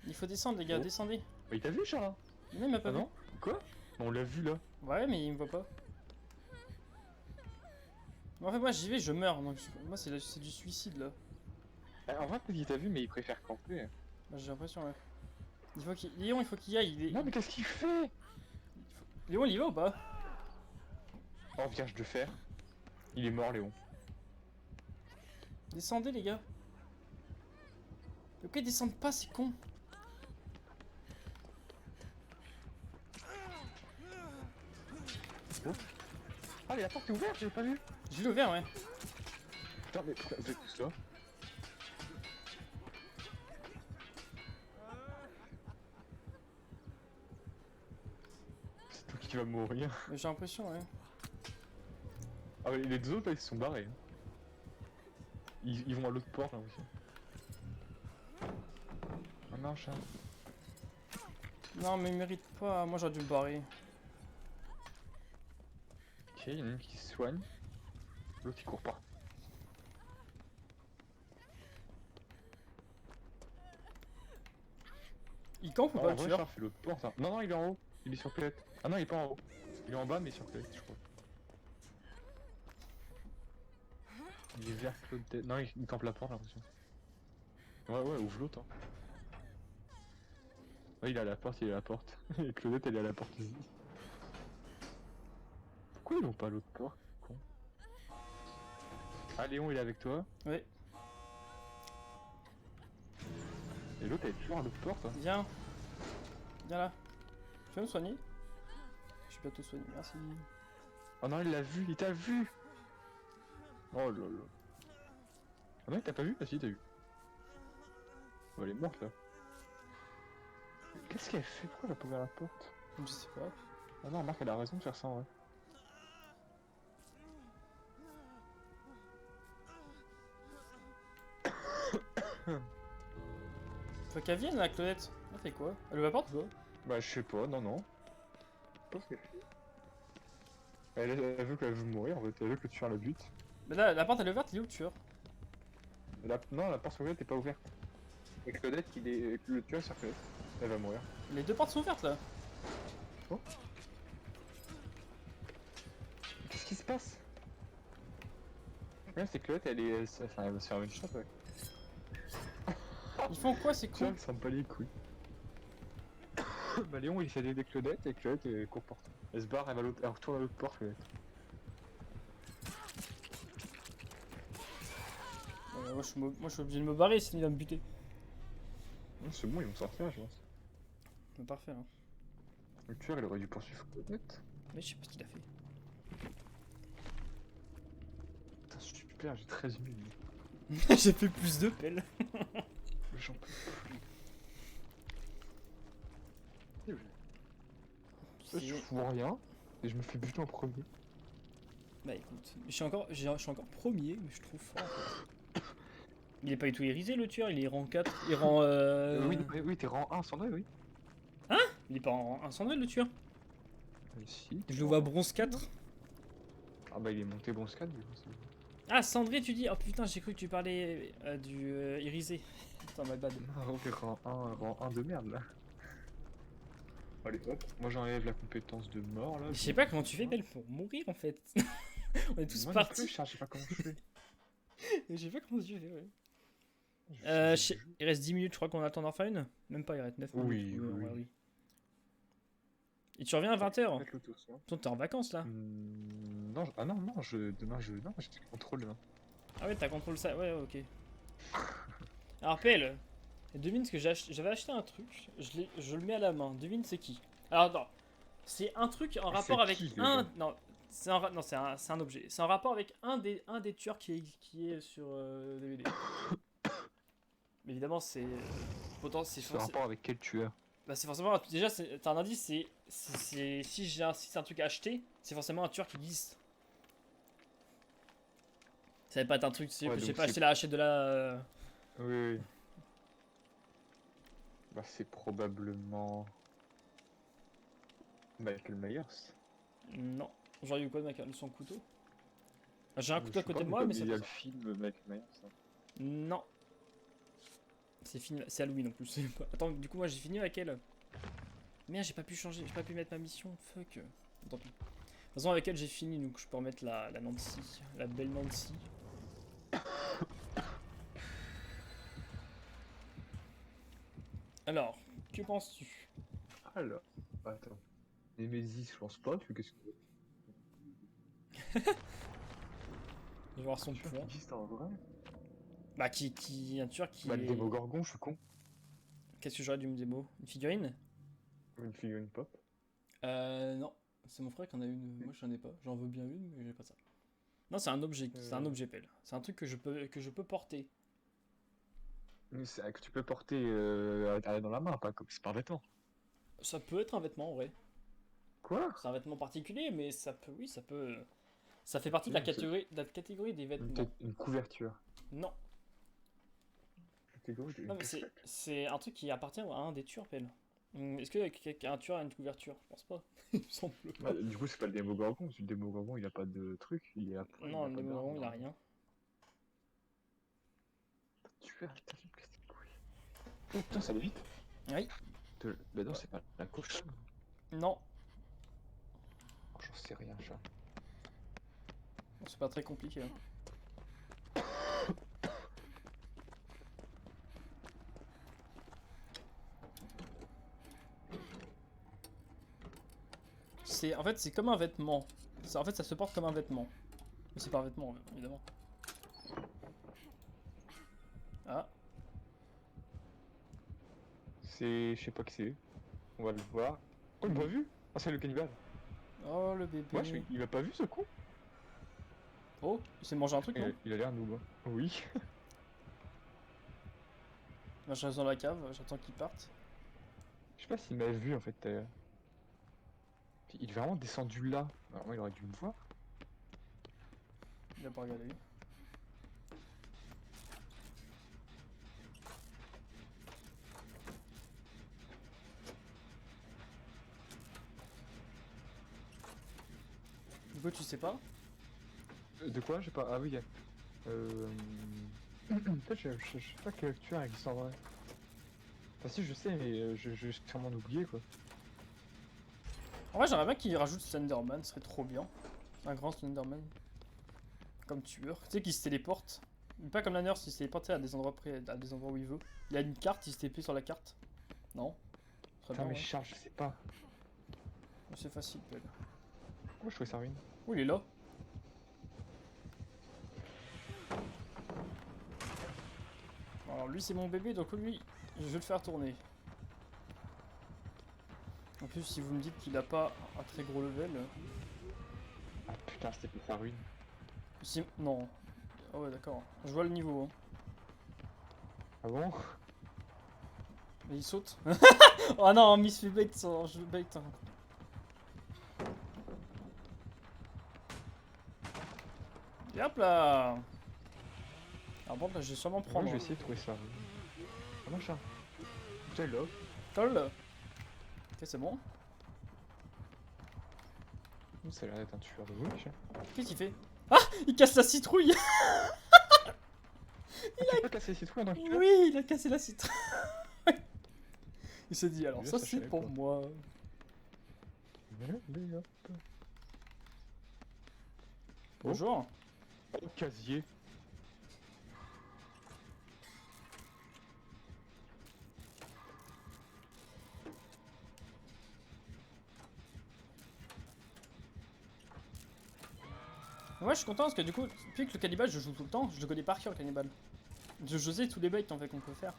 Il faut descendre, les gars, Oh. descendez. Bah, il t'a vu, Charles? Non, il m'a pas Ah vu. non? Quoi? On l'a vu là. Ouais, mais il me voit pas. En fait, moi, j'y vais, je meurs. Donc, moi, c'est du suicide là. En vrai, peut-être qu'il t'a vu, mais il préfère camper. Bah, j'ai l'impression, ouais. Léon, il faut qu'il y aille. Non, mais qu'est-ce qu'il fait? Léon, il y va ou pas? Oh, vierge de fer. Il est mort, Léon. Descendez, les gars. Pourquoi ils descendent pas, c'est con. Oh. Ah, mais la porte est ouverte, j'ai pas vu. J'ai l'ouvert, ouais. Putain, mais pourquoi vous êtes tous là? C'est toi qui vas mourir. Mais j'ai l'impression, ouais. Ah, mais les deux autres là, ils se sont barrés. Hein. Ils vont à l'autre porte là aussi. Ah non, chat. Non, mais il mérite pas. Moi, j'aurais dû me barrer. Ok, il y en a une qui se soigne. L'autre il court pas. Il campe ou Ah, pas, en le vrai, tueur? Charles fait l'autre porte. Hein. Non, non, il est en haut. Il est sur Colette. Ah non, il est pas en haut. Il est en bas, mais sur Colette, je crois. Il est vers Claudette. Non, il campe la porte, j'ai l'impression. Ouais, ouais, ouvre l'autre. Hein. Ouais, il est à la porte, il est à la porte. Et Claudette, elle est à la porte ici. Pourquoi ils n'ont pas l'autre porte, con? Ah, Léon, il est avec toi. Ouais. Et l'autre, elle est toujours à l'autre porte. Hein. Viens. Viens là. Tu veux me soigner? Je suis bientôt soigné, merci. Oh non, il l'a vu, il t'a vu. Oh là là. Ah non, il t'a pas vu? Ah si, il t'a vu. Oh, elle est morte là. Qu'est-ce qu'elle fait? Pourquoi elle a pas ouvert la porte? Je sais pas. Ah non, Marc, elle a raison de faire ça, ouais. Faut qu'elle vienne la Claudette. Elle fait quoi? Elle ouvre la porte ou quoi? Bah, je sais pas, non, non. Je pense qu'elle fait. Elle veut qu'elle veut mourir, en fait. Elle veut que tu fasses le but. Mais là, la porte elle est ouverte, il est où le tueur? Non, la porte ouverte est pas ouverte. Et Claudette, le tueur, c'est Claudette. Elle va mourir. Les deux portes sont ouvertes là. Oh. Qu'est-ce qui se passe? Ouais, c'est Claudette, enfin, elle va se faire une chatte, ouais. Ils font quoi ces Tu vois, cons? elle s'en bat les couilles. Bah, Léon, il fait des Claudette, et Claudette, elle court porte. Elle se barre, elle retourne à l'autre porte, Claudette. Moi je suis obligé de me barrer sinon il va me buter. C'est bon, ils vont sortir, je pense. C'est parfait hein. Le tueur, il aurait dû poursuivre Claudette. Mais je sais pas ce qu'il a fait. Putain, super, j'ai 13 minutes. J'ai fait plus de pelles. J'en peux plus. Je fous rien, et je me fais buter en premier. Bah écoute, je suis encore premier, mais je trouve fort en fait. Il est pas du tout irisé le tueur, il est rang 4. Il rend Oui, t'es rang 1, Sandré, oui. Il est pas en rang 1 sans le tueur. Si. Je le vois bronze 4. Ah bah il est monté bronze 4 du coup. Ah Sandré tu dis. Oh putain j'ai cru que tu parlais du irisé. Putain my bad. Non, t'es rang 1 de merde là. Allez hop, moi j'enlève la compétence de mort là. Je sais pas comment tu fais Belle pour mourir en fait. On est tous Moi partis. je sais pas comment je fais. Je sais pas comment tu fais ouais. Je- Il reste 10 minutes, je crois qu'on attend d'en faire une. Même pas, il reste 9 Oui, minutes. oui, ouais, oui. oui. Et tu reviens à 20h. Mettre l'auto, ça. Toi, t'es en vacances là. Non, non, demain non, j'ai du contrôle demain. Ah ouais, t'as contrôle ça. Ouais, ok. Alors, PL, devine ce que j'avais acheté un truc. Je le mets à la main. Devine c'est qui. Alors, non. C'est un truc en rapport c'est avec qui, un. déjà Non. Non, c'est un objet. C'est en rapport avec un des tueurs qui est sur DVD. Mais évidemment, c'est. C'est un rapport avec quel tueur? Bah c'est forcément déjà t'as un indice si c'est un truc à acheter c'est forcément un tueur qui existe. Ça va pas être un truc Ouais, j'ai donc pas acheté la hachette de la Oui, oui. Bah c'est probablement Michael Myers. non genre eu quoi de son couteau. J'ai un Je couteau à sais côté pas, de moi mais il c'est y pas a le ça. film Michael Myers. Hein. Non. C'est Halloween en plus. Attends du coup moi j'ai fini avec elle. Merde j'ai pas pu changer, j'ai pas pu mettre ma mission, fuck. Tant pis. De toute façon avec elle j'ai fini donc je peux remettre la Nancy, la belle Nancy. Alors, que penses-tu? Alors, attends. Nemesis, je pense pas, tu qu'est-ce que Je vais voir son tu pouvoir. existe en vrai? Bah, un tueur qui Bah, le est... Démogorgon, je suis con. Qu'est-ce que j'aurais dû me démo? Une figurine? Une figurine pop. Non. C'est mon frère qui en a une. Moi, j'en ai pas. J'en veux bien une, mais j'ai pas ça. Non, c'est un objet. C'est un objet pelle. C'est un truc que je peux porter. Mais c'est que tu peux porter dans la main, pas comme c'est pas un vêtement. Ça peut être un vêtement, en vrai. Quoi? C'est un vêtement particulier, mais ça peut... Oui, ça peut... Ça fait partie de la catégorie des vêtements. Peut-être une couverture. Non. Catégorie de... Non, mais c'est un truc qui appartient à un des tueurs, pelle. Est-ce qu'un tueur a une couverture? Je pense pas. Il me semble pas. Ouais, du coup, c'est pas le Démogorgon, parce que le Démogorgon, il a pas de truc, il est après. Non, le démon, il a rien. Super, putain, j'ai plastique couille. Oh putain, ça allait vite. Oui. Bah non, c'est pas la coche. Non. Oh, j'en sais rien, chat. Bon, c'est pas très compliqué. Hein. En fait, c'est comme un vêtement. En fait, ça se porte comme un vêtement. Mais c'est pas un vêtement, évidemment. Ah. C'est... je sais pas qui c'est. On va le voir. Oh, il m'a vu. Ah, c'est le cannibale. Oh, le bébé. Ouais, il a pas vu ce con. Oh, il s'est mangé un truc, non? Il a l'air noob. Hein. Oui. Moi, je reste dans la cave, j'attends qu'il parte. Je sais pas s'il m'avait vu en fait. Il est vraiment descendu là. Normalement, il aurait dû me voir. Il a pas regardé. Du coup, tu sais pas? De quoi? J'ai pas. Ah oui. Peut-être je sais pas quel tueur existe en vrai. Enfin si je sais mais j'ai sûrement oublié quoi. En vrai, j'aimerais bien qu'il rajoute Slenderman, ce serait trop bien. Un grand Slenderman. Comme tueur. Tu sais qu'il se téléporte. Mais pas comme la nurse, il se téléporte à des endroits à des endroits où il veut. Il a une carte, il se TP sur la carte. Non? Très Putain bien, mais ouais. Charles, je sais pas. C'est facile, Pelle. Pourquoi je trouvais ça ruine? Oh, il est là. Alors lui, c'est mon bébé, donc lui, je vais le faire tourner. En plus, si vous me dites qu'il a pas un très gros level... Ah putain, c'était pour sa ruine. Si... Non. Ah ouais, d'accord. Je vois le niveau. Hein. Ah bon? Mais il saute. Oh non, Miss fait bait son jeu bait. Hein. Et hop là. Alors bon, là, je vais sûrement Moi prendre. je vais essayer de trouver sa ruine. Comment Charles? Putain il est là. Toll. Ok, c'est bon. Ça a l'air d'être un tueur de wesh. Qu'est-ce qu'il fait? Ah, il casse la citrouille. Ah, tu peux casser les citrouilles en tant que tueur? Oui, il a cassé la citrouille. Il s'est dit, alors Déjà, ça ça, je c'est savais pour pas. moi. Allez, hop. Bonjour. Oh, casier. Moi je suis content parce que du coup, depuis que le cannibale je joue tout le temps, je le connais par cœur le cannibale. Je sais tous les baits en fait qu'on peut faire.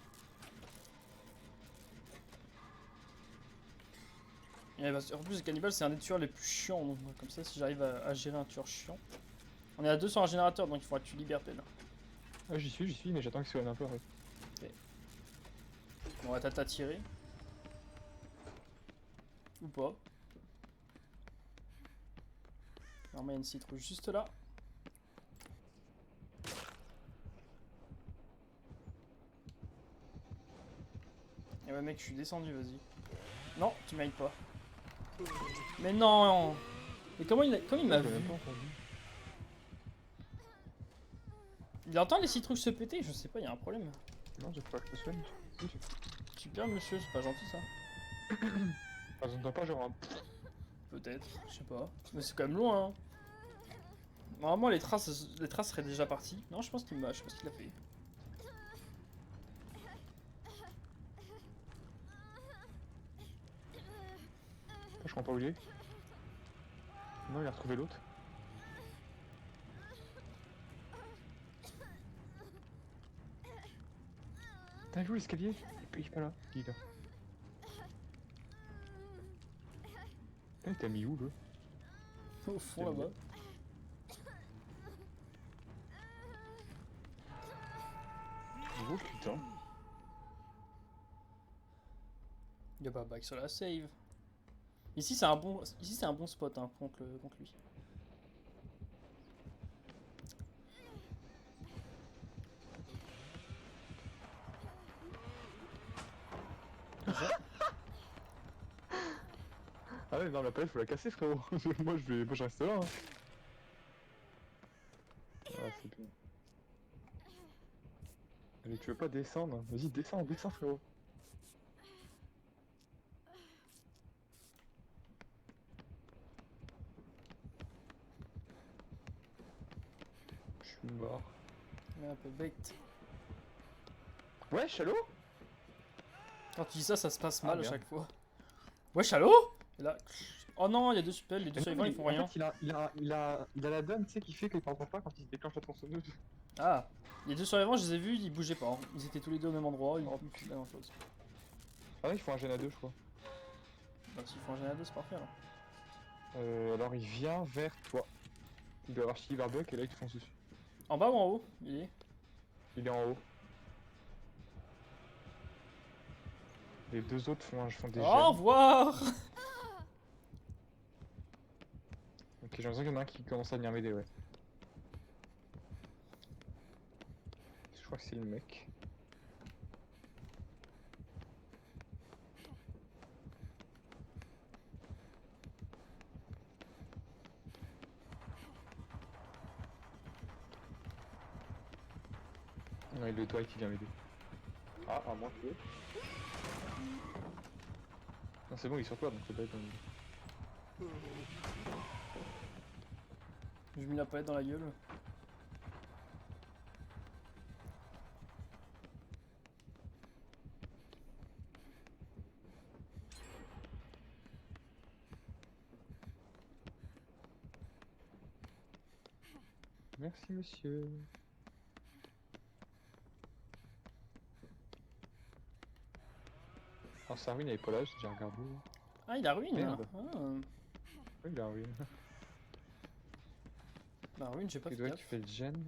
Et en plus le cannibale c'est un des tueurs les plus chiants, donc comme ça si j'arrive à gérer un tueur chiant. On est à 2 sur un générateur donc il faudra que tu libères Pelle. Ah, j'y suis, mais j'attends qu'il se un peu en fait. On va t'attirer. Ou pas. Normalement il y a une citrouille juste là. Et ouais mec je suis descendu, vas-y. Non, tu m'aides pas. Mais non. Mais comment il m'a vu? J'ai même pas entendu. Il entend les citrouilles se péter? Je sais pas, il y a un problème. Non, j'ai pas que ce soit. Super monsieur, c'est pas gentil ça. Ah, j'entends pas genre un... Peut-être, je sais pas. Mais c'est quand même loin hein. Normalement les traces seraient déjà parties. Non je pense qu'il m'a, je sais pas ce qu'il a fait. Je comprends pas où il est. Non, il a retrouvé l'autre. T'as vu l'escalier? Il est pas là. Il est là. Putain, t'as mis où le? Au fond là-bas. Oh putain. Il y a pas back sur la save. Ici c'est un bon spot hein, contre lui. Ah ouais, non, la palette faut la casser frérot. Moi je reste là. Hein. Ah, c'est bien. Allez, tu veux pas descendre? Vas-y, descends, descends frérot. Je suis mort. Mais un peu bait. Wesh, allô? Quand tu dis ça, ça se passe Ah, mal à merde. chaque fois. Wesh, allô? Et là. Oh non, il y a deux suppels, les deux survivants ils font rien. En fait, il a la donne, tu sais, qui fait qu'il t'entend pas quand il se déclenche la tronçonneuse. Ah, les deux survivants, je les ai vus, ils bougeaient pas. Hein. Ils étaient tous les deux au même endroit, ils faisaient la même chose. Ah non, ils font un gène à deux, je crois. Bah, s'ils font un général 2, c'est parfait alors. Alors il vient vers toi. Il doit avoir Silverbuck et là il te fonce dessus. En bas ou en haut? Il est. Il est en haut. Les deux autres font des Au gemmes. revoir. Ok, j'ai l'impression qu'il y en a un qui commence à venir m'aider, ouais. Je crois que c'est le mec. Ouais, le Dwight qui vient m'aider. Ah, à moins que... Non, c'est bon, il est sur toi, donc c'est pas étonnant. J'ai mis la palette dans la gueule. Merci, monsieur. Alors, Sarwin n'avait pas l'âge, j'ai regardé. Ah, il a ruine. Merde. Ah. Oui, il a ruine. Bah, ruine, j'ai pas Et fait Dwight, gaffe. tu fais le gène.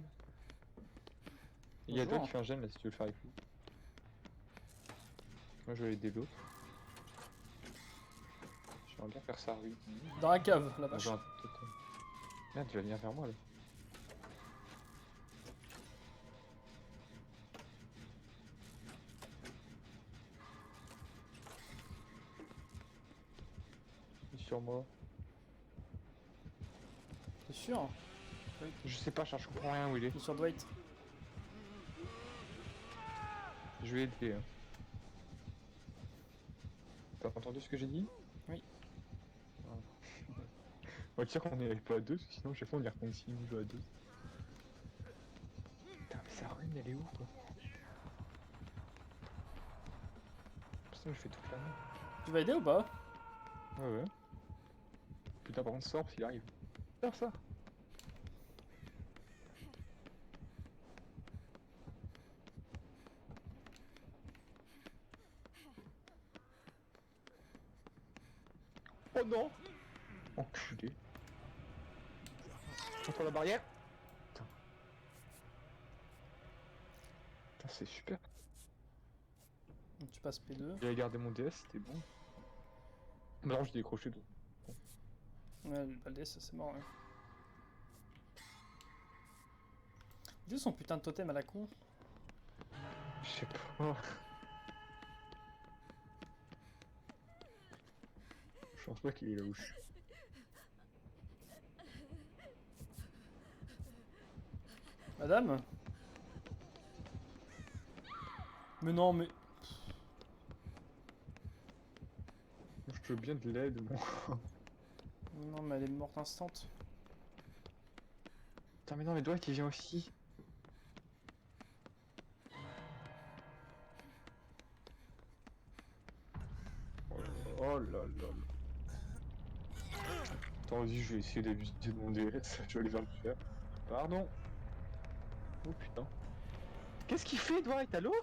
Il y a Bonjour. Dwight qui fait un gène là si tu veux le faire avec lui. Moi, je vais aider l'autre. J'aimerais bien faire Sarwin. Dans la cave, la vache. Dans un totem. Merde, tu vas venir vers moi là. Il est sur moi. T'es sûr? Je sais pas, je comprends rien où il est. Il est sur Dwight. Je vais aider. Hein. T'as entendu ce que j'ai dit? Oui. Ah. On va dire qu'on est pas à deux, sinon chaque fois on dirait qu'on ici on joue à deux. Putain, mais Sarwin, elle est où quoi? Putain, je fais toute la main. Tu vas aider ou pas? Ouais, ouais. Putain, par contre, sort s'il arrive. Faire ça! Oh non! Enculé. Contre la barrière! Putain. Putain, c'est super. Tu passes P2. J'avais gardé mon DS, c'était bon. Mais alors, j'ai décroché tout. Ouais, le Valdez, ça c'est mort. Ouais. D'où son putain de totem à la con? Je sais pas. Je pense pas qu'il est là où je suis. Madame? Mais non, mais. Je veux bien de l'aide, moi. Non, mais elle est morte instant. Putain, mais non, mais Dwight il vient aussi. Oh là là là. Attends, vas-y, je vais essayer d'abuser de mon DS. Je vais aller vers le faire. Pardon. Oh putain. Qu'est-ce qu'il fait, Dwight? Allô?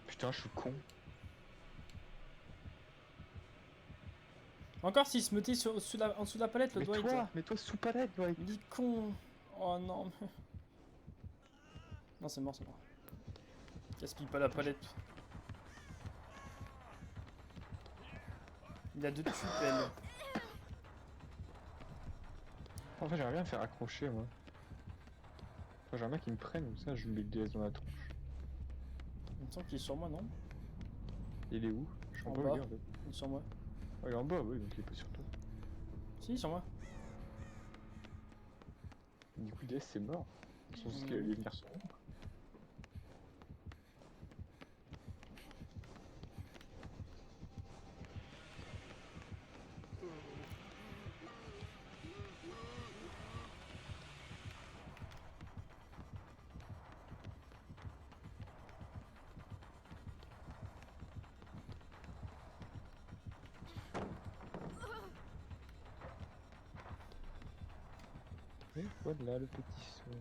Putain, je suis con. Encore s'il se mettait en dessous de la palette, le Mais Dwight. toi, mets-toi sous palette, Dwight. Il est con. Oh non, mais. Non, c'est mort, c'est mort. Gaspille pas la palette. Il a deux tubes, elle. En fait, j'aimerais bien me faire accrocher, moi. Enfin, j'aimerais bien qu'ils me prennent, comme ça, je lui mets le DS dans la tronche. Il me semble qu'il est sur moi, non? Il est où? Je suis en En bas, bas. lui, en fait. Il est sur moi. Oh, il est en bas, oui, donc il est pas sur toi. Si, il est sur moi. Du coup, DS, c'est mort. Ils sont censés aller venir sur moi. Et voilà le petit soin.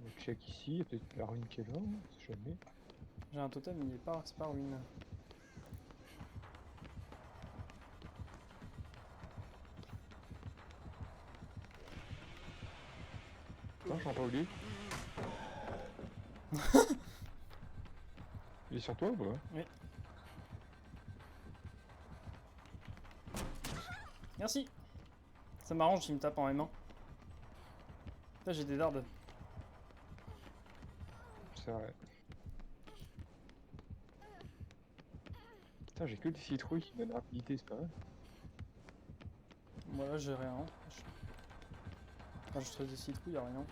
On check ici, il y a peut-être la rune qui est là, on sait jamais. J'ai un totem, il est pas, c'est pas ruine. Attends, j'en pas oublié. Il est sur toi ou pas? Oui. Merci. Ça m'arrange s'il me tape en même main. Là j'ai des dardes. C'est vrai. Putain, j'ai que des citrouilles qui donnent rapidité, c'est pas vrai. Moi là j'ai rien. Quand je traite des citrouilles, y'a rien.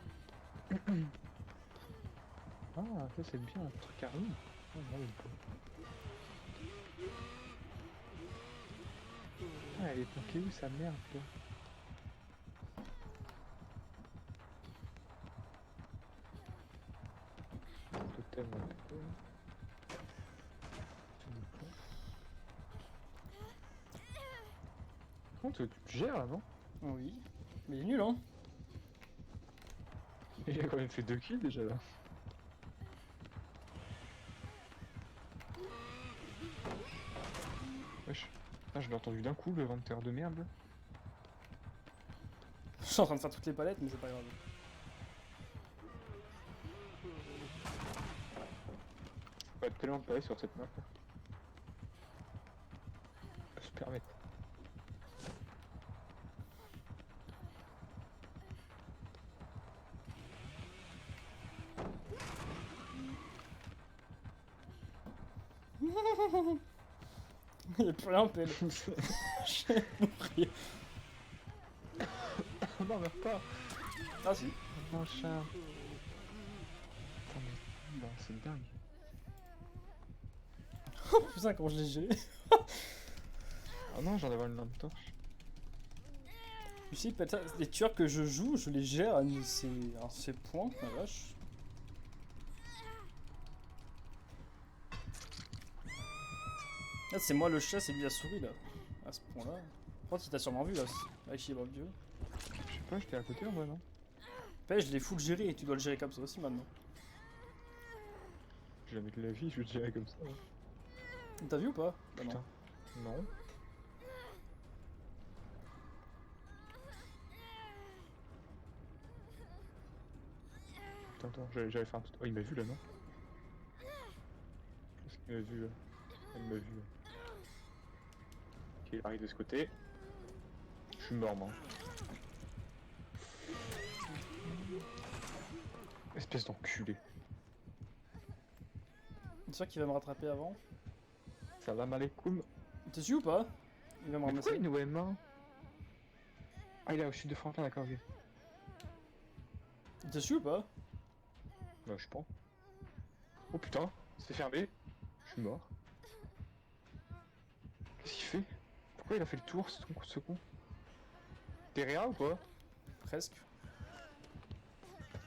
Ah, ça c'est bien, un truc arrive. Ah, non, il peut. Ah, elle est planquée où sa merde, toi? Totem, on peut. Par contre, tu gères là, non? Oui. Mais il est nul hein. Il a quand même fait 2 kills déjà là. Wesh. Ah, je l'ai entendu d'un coup le venteur de merde. Je suis en train de faire toutes les palettes mais c'est pas grave. Faut être tellement pareil sur cette map. On peut se permettre. Il y'a plus rien pelle. Je vais mourir. Non, meurs pas. Ah si. Non, chat. Attends, mais non, c'est dingue. Oh putain comment je l'ai géré. Ah non, j'en avais une lampe torche. Tu sais, les tueurs que je joue, je les gère à ces points, la vache. Là, c'est moi le chat, c'est lui la souris là. À ce point-là. Je crois qu'il t'a sûrement vu là, avec Shiba Dieu. Je sais pas, j'étais à côté en vrai, non? Après, je l'ai full géré et tu dois le gérer comme ça aussi maintenant. Jamais de la vie, je le dirais comme ça. T'as vu ou pas? Bah Putain. non. Non. Attends, j'avais fait un petit... Oh, il m'a vu là, non? Qu'est-ce qu'il m'a vu là? Il m'a vu. Ok, il arrive de ce côté. Je suis mort, moi. Espèce d'enculé. C'est sûr qu'il va me rattraper avant. Salam alaikum. T'es su ou pas? Il va me Mais pourquoi ramasser. une OM1? Ah, il est au sud de Franklin, d'accord, ok. T'es su ou pas? Bah, je pense. Oh putain, c'est fermé. Je suis mort. Qu'est-ce qu'il fait? Pourquoi il a fait le tour, ce con? T'es réa ou pas? Presque.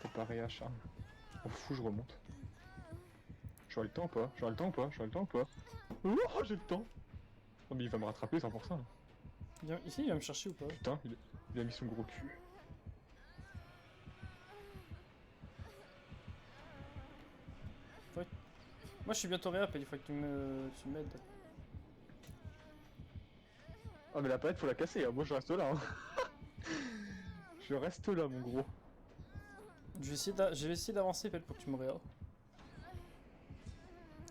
T'es pas réa, Charles. On fout, je remonte. J'aurai le temps ou pas? J'aurai le temps ou pas? J'aurai le temps ou pas? Oh, j'ai le temps! Oh, mais il va me rattraper 100%. Ici, il va me chercher ou pas? Putain, il a mis son gros cul. Moi, je suis bientôt réap et il faut que tu m'aides. Ah, mais la palette, faut la casser, hein. Moi je reste là. Hein. Je reste là, mon gros. Je vais essayer d'avancer peut-être pour que tu me réa.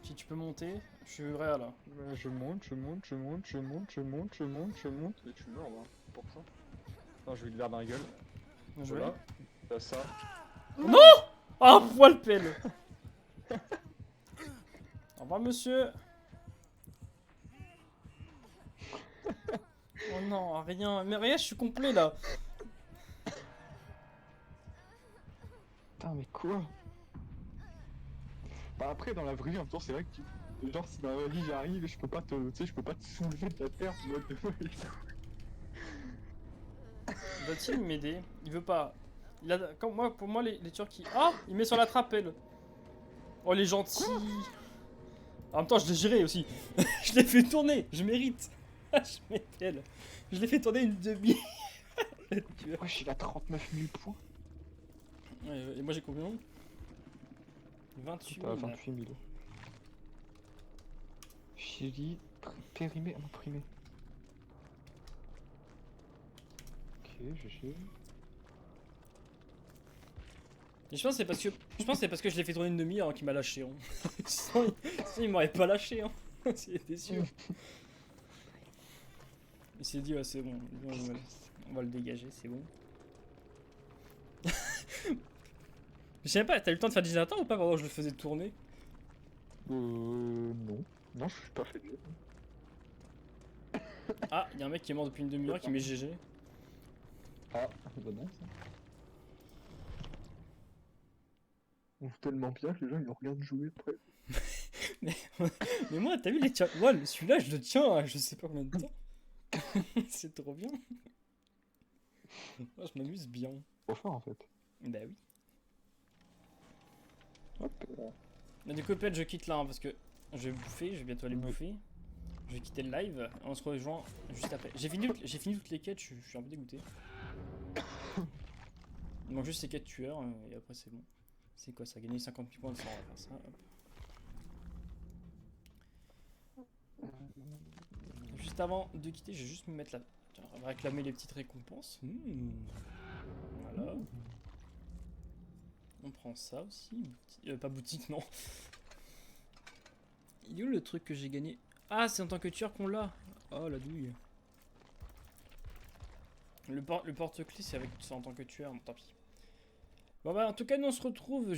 Si tu peux monter, je suis réa là. Je monte. Et tu meurs là, pour ça. Non, je vais lui dire dans la gueule. Bien joué. Voilà, t'as ça. Non! Ah, poil pelle! Au revoir, monsieur! Oh non, rien. Mais rien, je suis complet là. Putain, mais quoi? Bah après, dans la vraie vie, en même temps, c'est vrai que genre, si dans la vraie vie j'arrive, je peux pas te. Tu sais, je peux pas te soulever de la terre en mode de. Va-t-il m'aider? Il veut pas. Comme moi, pour moi, les tueurs qui. Ah! Il met sur la trappe, elle. Oh, les gentils. En même temps, je l'ai géré aussi. Je l'ai fait tourner. Je mérite. Je mérite. Je l'ai fait tourner une demi. Wesh, il a 39 000 points. Et moi, j'ai combien? 28 T'as 000. 28 000. J'ai dit périmé, imprimé. Ok, GG. Et je pense que c'est parce que je l'ai fait tourner une demi-heure qu'il m'a lâché. Hein. Sinon, il m'aurait pas lâché. Hein. C'était sûr. Il s'est dit ouais c'est bon, on va le dégager, c'est bon. Je sais pas, t'as eu le temps de faire des attentes ou pas pendant que je le faisais tourner? Non. Non, je suis pas fait de jeu. Ah, y'a un mec qui est mort depuis une demi-heure qui met GG. Ah, bah non, ça. On joue tellement bien que les gens ils nous regardent jouer après. Mais moi, t'as vu les tiens. Moi, celui-là, je le tiens à je sais pas combien de temps. C'est trop bien. Moi, je m'amuse bien. Trop fort en fait. Bah oui. Hop. Mais du coup, peut-être je quitte là hein, parce que je vais bouffer, je vais bientôt aller bouffer. Je vais quitter le live, on se rejoint juste après. J'ai fini toutes les quêtes, je suis un peu dégoûté. Il manque juste ces quêtes tueurs et après c'est bon. C'est quoi ça? Gagner 50 000 points de sang, on va faire ça. Hop. Juste avant de quitter, je vais juste me mettre là. Tiens, on va réclamer les petites récompenses. Voilà. On prend ça aussi. Pas boutique, non. Il est où le truc que j'ai gagné? Ah, c'est en tant que tueur qu'on l'a. Oh la douille. Le porte-clés, c'est en tant que tueur, tant pis. Bon bah, en tout cas, nous on se retrouve.